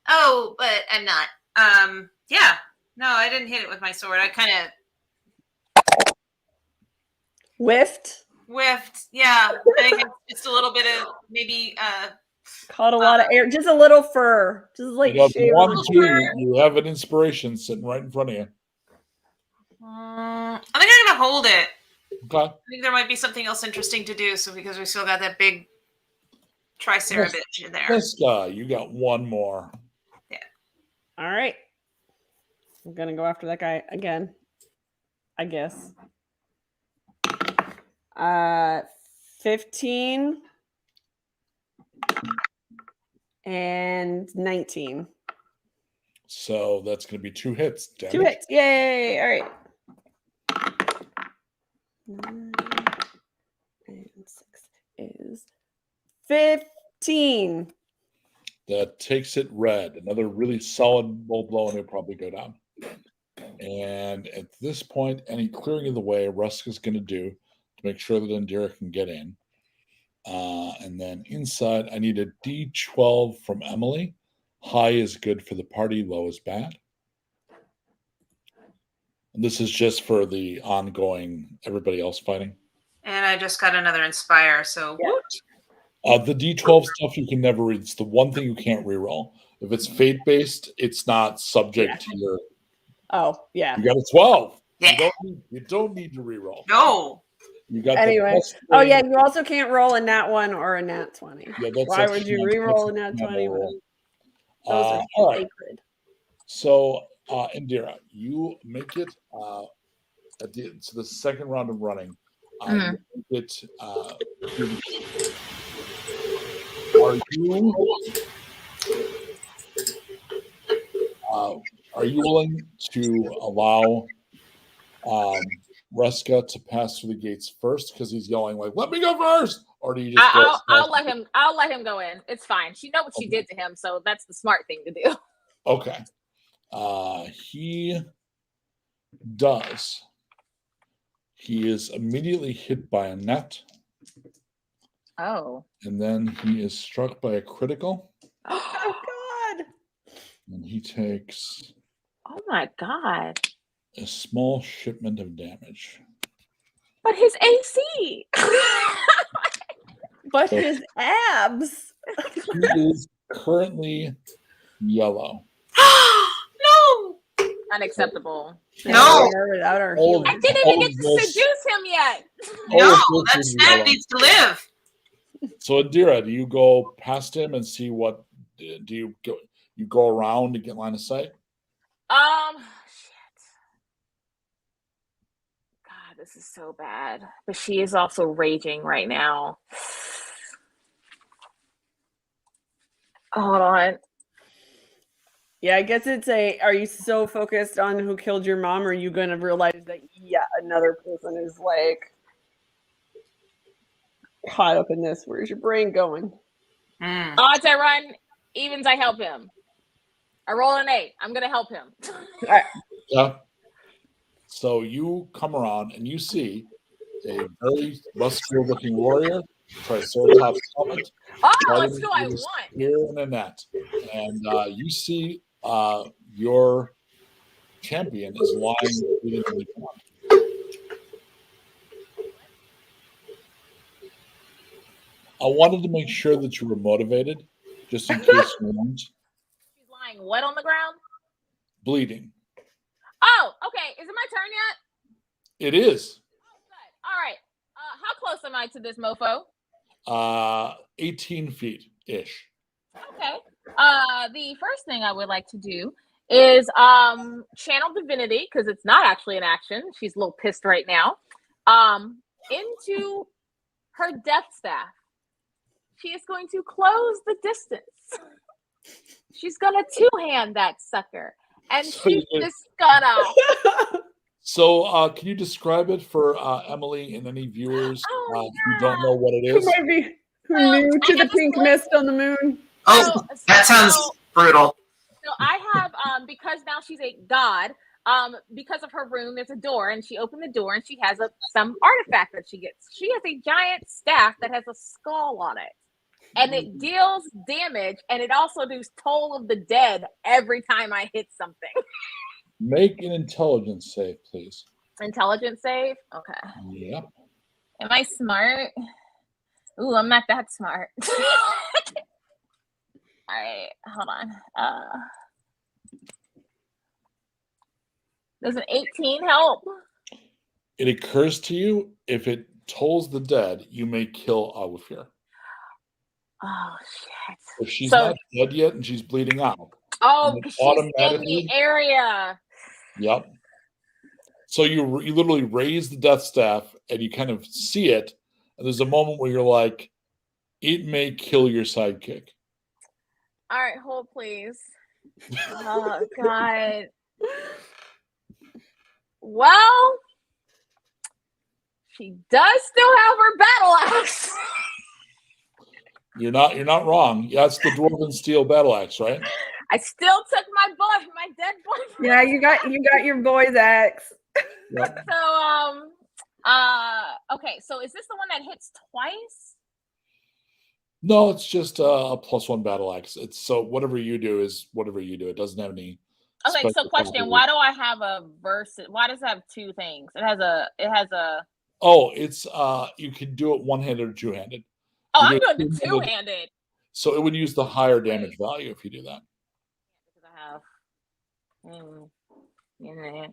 Oh, but I'm not. Yeah. No, I didn't hit it with my sword. I kind of whiffed. Yeah. I think it's a little bit of maybe caught a lot of air, just a little fur, just like you have an inspiration sitting right in front of you. I think I'm gonna hold it. Okay. I think there might be something else interesting to do. So because we still got that big triceratops in there. This guy, you got one more. Yeah. All right. I'm gonna go after that guy again, I guess. 15 and 19. So that's going to be 2 hits. Damage. 2 hits. Yay. All right. 9 and 6 is 15. That takes it red. Another really solid low blow, and it'll probably go down. And at this point, any clearing of the way Rusk is going to do to make sure that Indira can get in. And then inside, I need a D12 from Emily. High is good for the party, low is bad. And this is just for the ongoing everybody else fighting. And I just got another inspire, so the D12 stuff you can never read. It's the one thing you can't reroll. If it's fate-based, it's not subject to your... Oh, yeah. You got a 12. Yeah. You don't need to reroll. No. You got anyway. Oh, yeah. You also can't roll a nat 1 or a nat 20. Yeah, why would you reroll a nat 20? Those are all right. sacred. So, Indira, you make it at the second round of running. You make it, are you willing to allow Ruska to pass through the gates first because he's yelling like, "Let me go first," or do you just? I'll let him. I'll let him go in. It's fine. She knows what she did to him, so that's the smart thing to do. Okay. He does. He is immediately hit by a net. Oh. And then he is struck by a critical, Oh God. and he takes Oh my God. a small shipment of damage. But his AC. But his abs. He is currently yellow. No. Unacceptable. No. Without our All healing. I didn't all even of get to this- seduce him yet. all No, of this that is snap yellow. needs to live. So Indira, do you go past him and see what? Do you go around to get line of sight? Shit. God, this is so bad. But she is also raging right now. Hold on. Yeah, I guess it's are you so focused on who killed your mom, or are you going to realize that, yeah, another person is like caught up in this? Where's your brain going? Odds I run, evens I help him. I roll an 8. I'm going to help him. Yeah. So you come around and you see a very muscular-looking warrior, Triceratops helmet. Oh, let's do I want. Here in a net, and you see your champion is lying bleeding on the ground. I wanted to make sure that you were motivated, just in case you weren't. She's lying what on the ground? Bleeding. Oh, okay. Is it my turn yet? It is. Good. All right. How close am I to this mofo? 18 feet ish. Okay. The first thing I would like to do is channel divinity, because it's not actually an action. She's a little pissed right now. Into her death staff. She is going to close the distance. She's gonna two-hand that sucker. And she's just gonna. So, can you describe it for Emily and any viewers who don't know what it Who is? might be new to the pink mist on the moon? Oh, that sounds brutal. So I have because now she's a god. Because of her room, there's a door, and she opened the door, and she has some artifact that she gets. She has a giant staff that has a skull on it, and it deals damage, and it also does Toll of the Dead every time I hit something. Make an intelligence save, please. Intelligence save. Okay. Yep. Am I smart? Ooh, I'm not that smart. All right, hold on. Does an 18 help? It occurs to you, if it tolls the dead, you may kill Awafir. Oh shit! If she's So- not dead yet and she's bleeding out. Oh, And because she's in the automatically- area. Yep. So you literally raise the death staff and you kind of see it, and there's a moment where you're like, it may kill your sidekick. All right, hold please. Oh god. Well, she does still have her battle axe. You're not wrong. Yeah, it's the dwarven steel battle axe, right? I still took my dead boyfriend. Yeah, you got your boy's axe. Yep. So okay, so is this the one that hits twice? No, it's just a +1 battle axe. It's so whatever you do is whatever you do. It doesn't have any. Okay, so special question, properties. why do I have a verse? Why does it have two things? It has a Oh, it's you can do it one-handed or two-handed. oh, You I'm do doing the two-handed. two-handed. So it would use the higher damage value if you do that. Because I have yeah.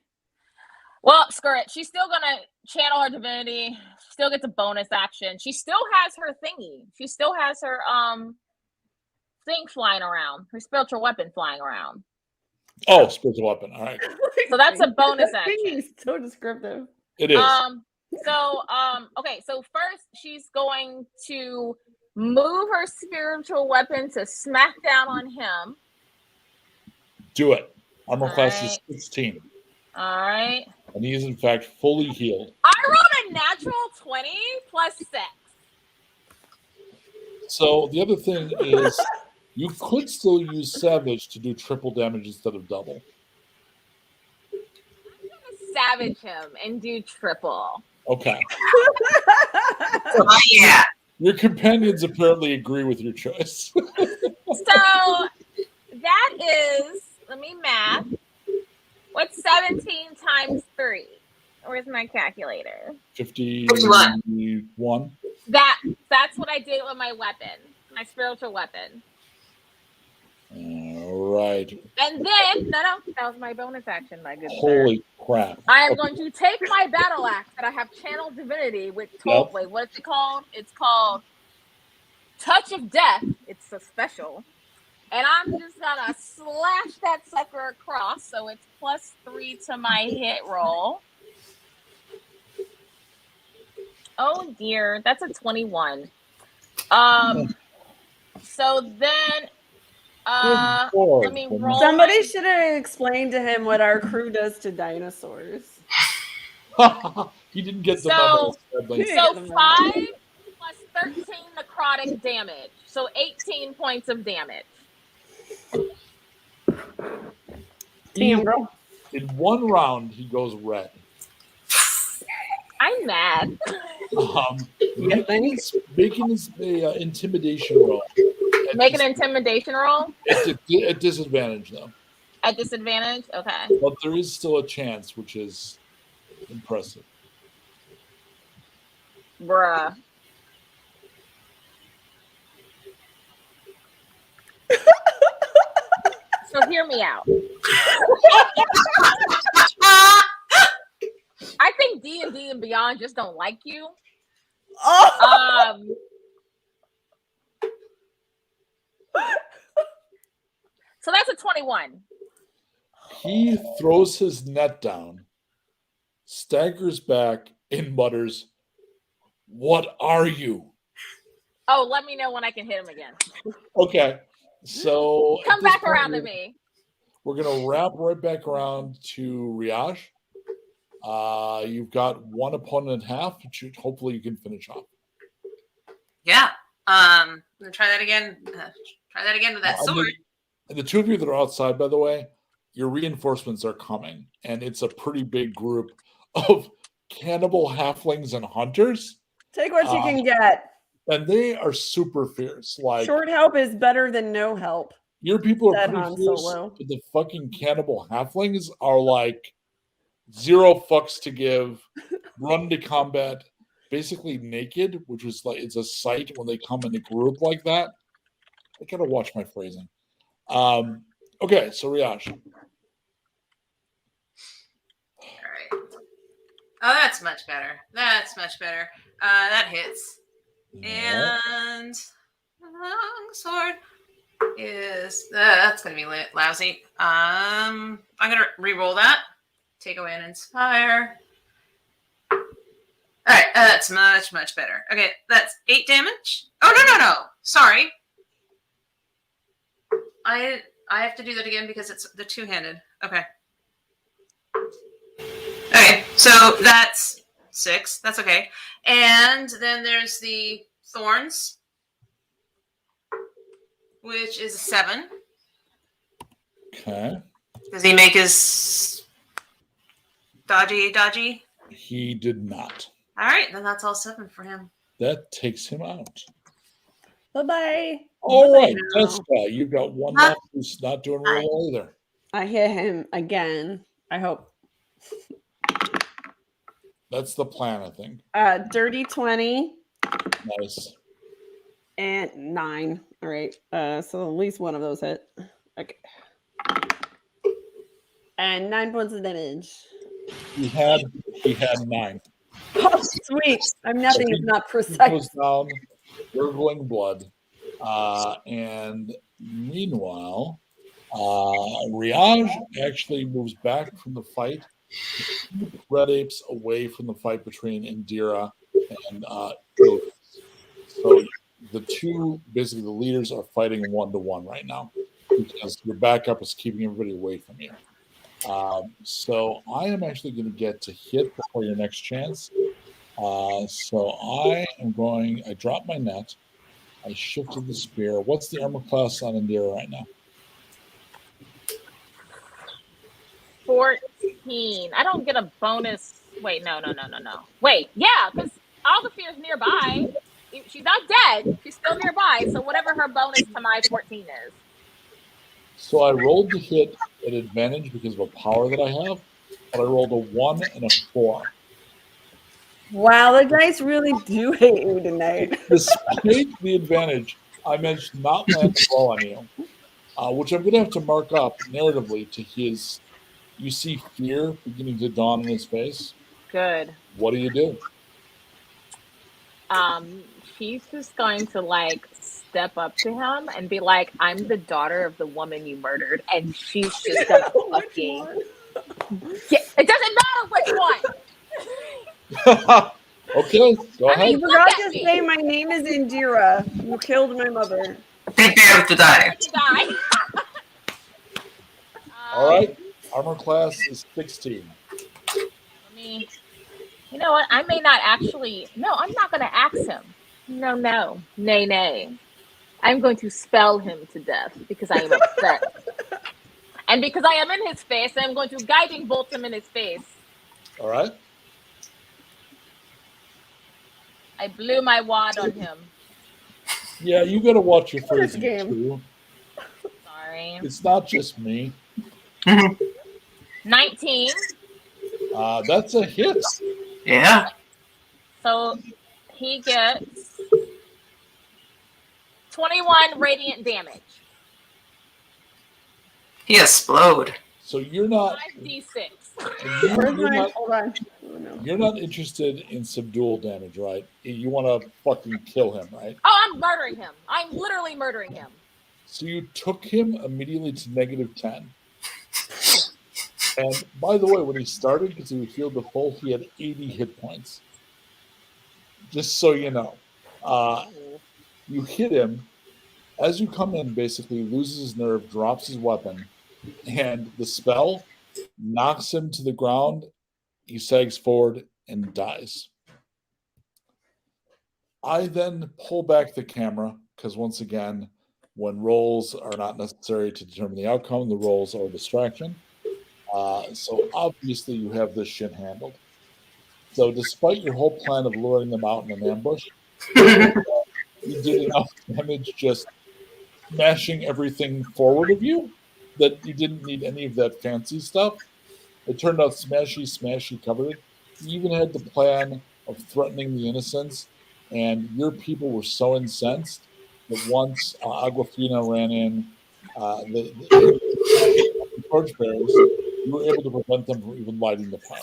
Well, screw it. She's still gonna channel her divinity. She still gets a bonus action. She still has her thingy. She still has her thing flying around, her spiritual weapon flying around. Oh, spiritual weapon. All right, So that's a bonus That action. thing is so descriptive. it is. Okay, so first she's going to move her spiritual weapon to smack down on him. Do it. Armor class is Alright. 16, All right. and he is in fact fully healed. I rolled a natural 20 plus 6. So the other thing is, you could still use Savage to do triple damage instead of double. Savage him and do triple. Okay. Oh, yeah. Your companions apparently agree with your choice. So that is, let me math. What's 17 times 3? Where's my calculator? 51. That's what I did with my weapon, my spiritual weapon. All right. And then, no, that was my bonus action, my good sir. Holy crap. I am going to take my battle axe that I have channeled divinity with wait, what's it called? It's called Touch of Death. It's a special. And I'm just gonna slash that sucker across, so it's +3 to my hit roll. Oh dear, that's a 21. So then let me roll. Somebody should have explained to him what our crew does to dinosaurs. He didn't get the So memo. So 5 plus 13 necrotic damage. So 18 points of damage. Damn, bro. In one round, he goes red. I'm mad. Making his intimidation roll. Make an intimidation roll? At disadvantage, though. At disadvantage? Okay. But there is still a chance, which is impressive. Bruh. So hear me out. I think D&D and Beyond just don't like you. So that's a 21. He throws his net down, staggers back, and mutters, "What are you?" Oh, let me know when I can hit him again. Okay. So come back around to me. We're gonna wrap right back around to Riaj. You've got one opponent in half, which hopefully you can finish off. Yeah. I'm gonna try that again. Try that again with that sword. And the two of you that are outside, by the way, your reinforcements are coming, and it's a pretty big group of cannibal halflings and hunters. Take what you can get. And they are super fierce. Like, short help is better than no help. Your people are pretty Han fierce, Solo. but the fucking cannibal halflings are like 0 fucks to give, run to combat, basically naked, which is like it's a sight when they come in a group like that. I gotta watch my phrasing. Okay, so Riaj. All right. Oh, that's much better. That's much better. That hits. And long sword is that's gonna be lousy. I'm gonna re-roll that. Take away and inspire. All right, that's much better. Okay, that's 8 damage. Oh no! Sorry, I have to do that again because it's the two-handed. Okay. Okay, so that's 6. That's okay. And then there's the thorns, which is a 7. Okay. Does he make his dodgy? He did not. All right, then that's all 7 for him. That takes him out. Bye-bye. All right, Jessica, you've got one left who's not doing really well either. I hit him again. I hope. That's the plan, I think. Dirty 20. Nice. And 9. All right. So at least one of those hit. Okay. And 9 points of damage. He had 9. Oh, sweet. I'm nothing if not He precise. goes down, gurgling blood. And meanwhile, Riaj actually moves back from the fight. Red Apes away from the fight between Indira and Julius. So the two, basically the leaders, are fighting 1-to-1 right now because your backup is keeping everybody away from you. So I am actually going to get to hit before your next chance. So I dropped my net. I shifted the spear. What's the armor class on Indira right now? 14. I don't get a bonus. Wait, no. Wait, yeah, because all the fear's nearby. she's not dead. She's still nearby. So whatever her bonus to my 14 is. So I rolled to hit at advantage because of a power that I have, but I rolled a 1 and a 4. Wow, the dice really do hate you tonight. Despite the advantage, I managed to not land a blow on you, which I'm going to have to mark up narratively to his. You see fear beginning to dawn in his face. Good. What do you do? She's just going to like step up to him and be like, "I'm the daughter of the woman you murdered," and she's just gonna fucking. Yeah, it doesn't matter which one. Okay, go ahead. You forgot to say my name is Indira. You killed my mother. Prepare to die. All right, armor class is 16. You know what? I may not actually. No, I'm not going to axe him. No, nay. I'm going to spell him to death because I am upset, and because I am in his face, I'm going to guiding bolt him in his face. All right. I blew my wad on him. Yeah, you got to watch your phrasing game. too. Sorry. It's not just me. 19. That's a hit. Yeah. So he gets 21 radiant damage. He explode. So you're not. 5d6. Where's mine? Hold on. Oh, no. You're not interested in subdual damage, right? You want to fucking kill him, right? Oh, I'm murdering him. I'm literally murdering him. So you took him immediately to -10. And by the way, when he started, because he was healed to full, he had 80 hit points. Just so you know. You hit him. As you come in, basically, he loses his nerve, drops his weapon, and the spell knocks him to the ground. He sags forward and dies. I then pull back the camera, because once again, when rolls are not necessary to determine the outcome, the rolls are a distraction. So obviously you have this shit handled. So despite your whole plan of luring them out in an ambush, you did enough damage just smashing everything forward of you that you didn't need any of that fancy stuff. It turned out smashy covered it. You even had the plan of threatening the innocents, and your people were so incensed that once Agua-Fina ran in, the torchbearers, you were able to prevent them from even lighting the fire.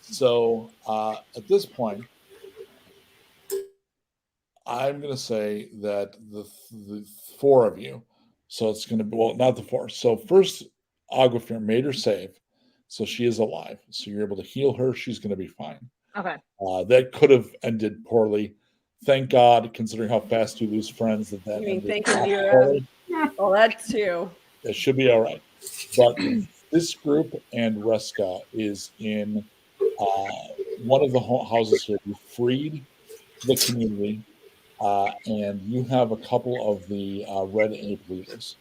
So at this point, I'm going to say that the 4 of you, so it's going to be, well, not the 4. So first, Agua-Fina made her save, so she is alive. So you're able to heal her. She's going to be fine. Okay. That could have ended poorly. Thank God, considering how fast you lose friends, that You mean ended thank you, poorly. Oh, that too. It should be all right. But this group and Reska is in one of the houses here. You freed the community, and you have a couple of the Red Ape leaders.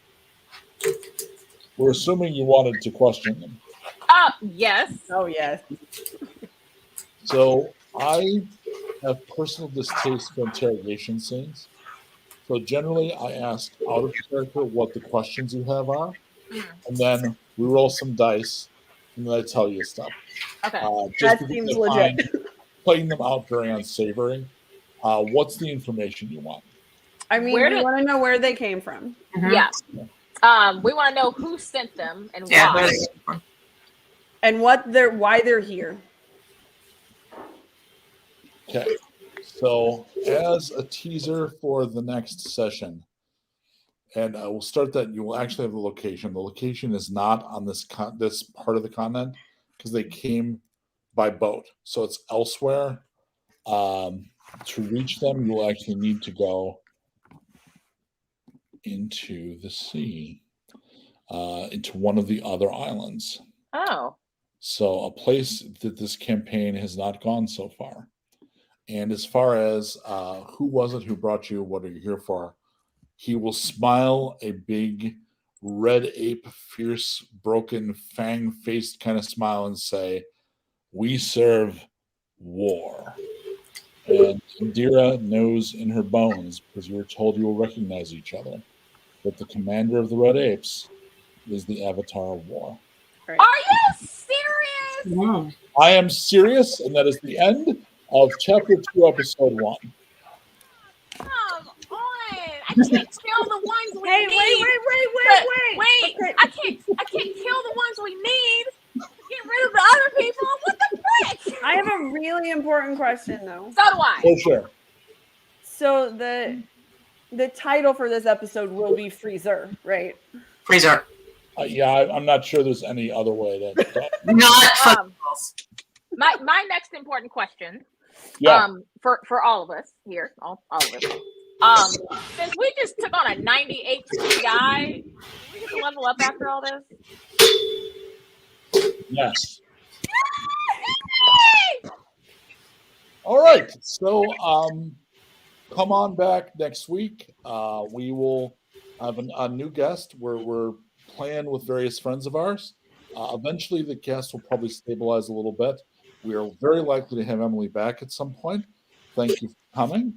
We're assuming you wanted to question them. Yes. Oh, yes. So I have personal distaste for interrogation scenes. So generally, I ask out of character what the questions you have are, and then we roll some dice, and then I tell you stuff. Okay. That seems legit. Playing them out very unsavory. What's the information you want? I mean, we want to know where they came from. Yeah. We want to know who sent them and why. And why they're here. Okay. So as a teaser for the next session, and I will start that, you will actually have the location. The location is not on this part of the continent because they came by boat. So it's elsewhere. To reach them, you will actually need to go into the sea, into one of the other islands. Oh. So a place that this campaign has not gone so far. And as far as who was it who brought you, what are you here for? He will smile a big red ape, fierce, broken, fang-faced kind of smile and say, "We serve war." And Indira knows in her bones, because you were told you will recognize each other, that the commander of the Red Apes is the Avatar of War. Are you serious? Yeah. I am serious, and that is the end of Chapter 2, Episode 1. Come on. I can't kill the ones we Hey, need. wait. Wait. I can't kill the ones we need. Get rid of the other people. What the frick? I have a really important question though. So do I. For sure. So the title for this episode will be Freezer, right? Freezer. Yeah, I'm not sure there's any other way that. Not fun. My next important question, Yeah. for all of us here, all of us, since we just took on a 98 guy, we just level up after all this. Yes. All right. So come on back next week. We will have a new guest. We're playing with various friends of ours. Eventually, the cast will probably stabilize a little bit. We are very likely to have Emily back at some point. Thank you for coming.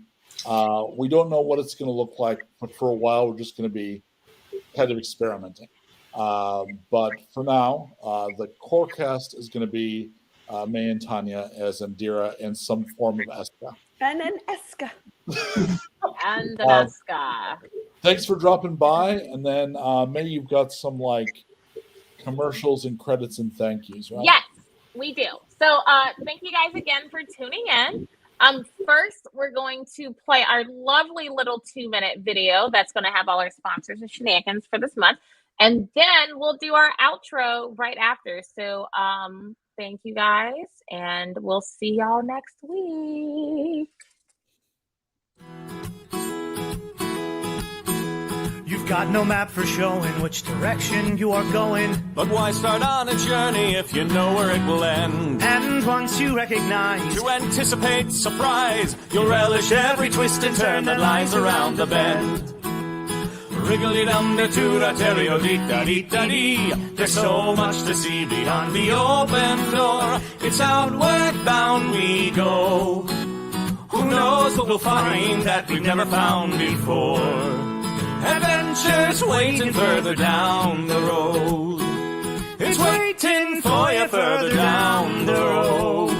We don't know what it's going to look like, but for a while, we're just going to be kind of experimenting. But for now, the core cast is going to be May and Tanya as Indira and some form of Eska. And an Eska. And the Nazca. Thanks for dropping by. And then, May, you've got some like commercials and credits and thank yous, right? Yes, we do. So thank you guys again for tuning in. First, we're going to play our lovely little 2-minute video that's going to have all our sponsors and shenanigans for this month. And then we'll do our outro right after. So thank you guys, and we'll see y'all next week. You've got no map for showing which direction you are going. But why start on a journey if you know where it will end? And once you recognize To anticipate surprise, you'll relish every twist and turn that lies around the bend. Wriggly-dum-de-tura-terio-dee-da-dee-da-dee. There's so much to see beyond the open door. It's outward bound we go. Who knows what we'll find that we've never found before? Adventures waiting further down the road. It's waiting for you further down the road.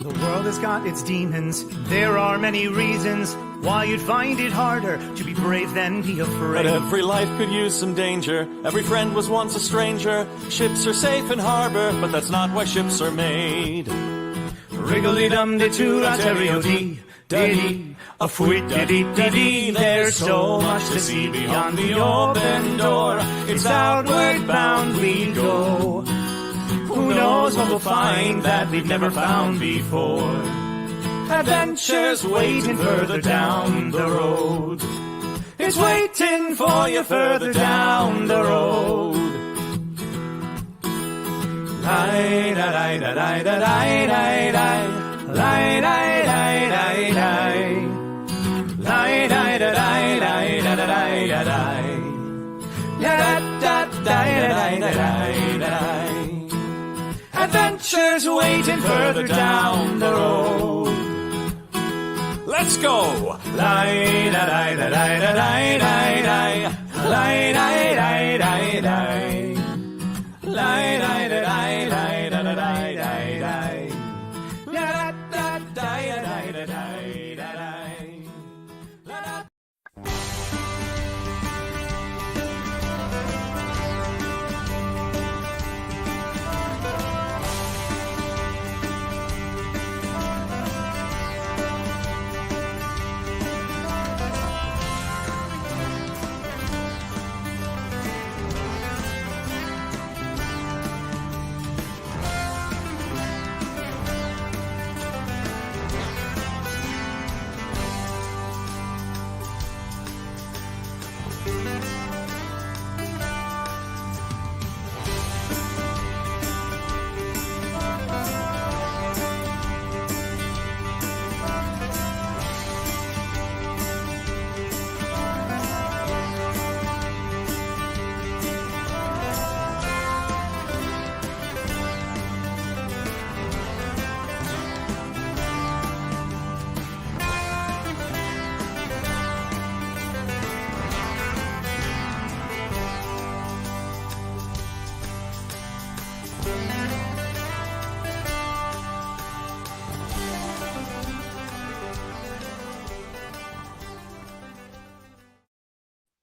the world has got its demons, there are many reasons why you'd find it harder to be brave than be But afraid. every life could use some danger. Every friend was once a stranger. Ships are safe in harbor, but that's not why ships are made. Wriggly-dum-de-tura-terio-dee-da-dee. A fwit-da-dee-da-dee. There's so much to see beyond the open door. It's outward bound we go. Who knows what we'll find that we've never found before? Adventures waiting further down the road. It's waiting for you further down the road. Adventures waiting further down the road. Let's go! Lie, da, da, da, da, da, da, da, da. Lie, da, da, da, da, da.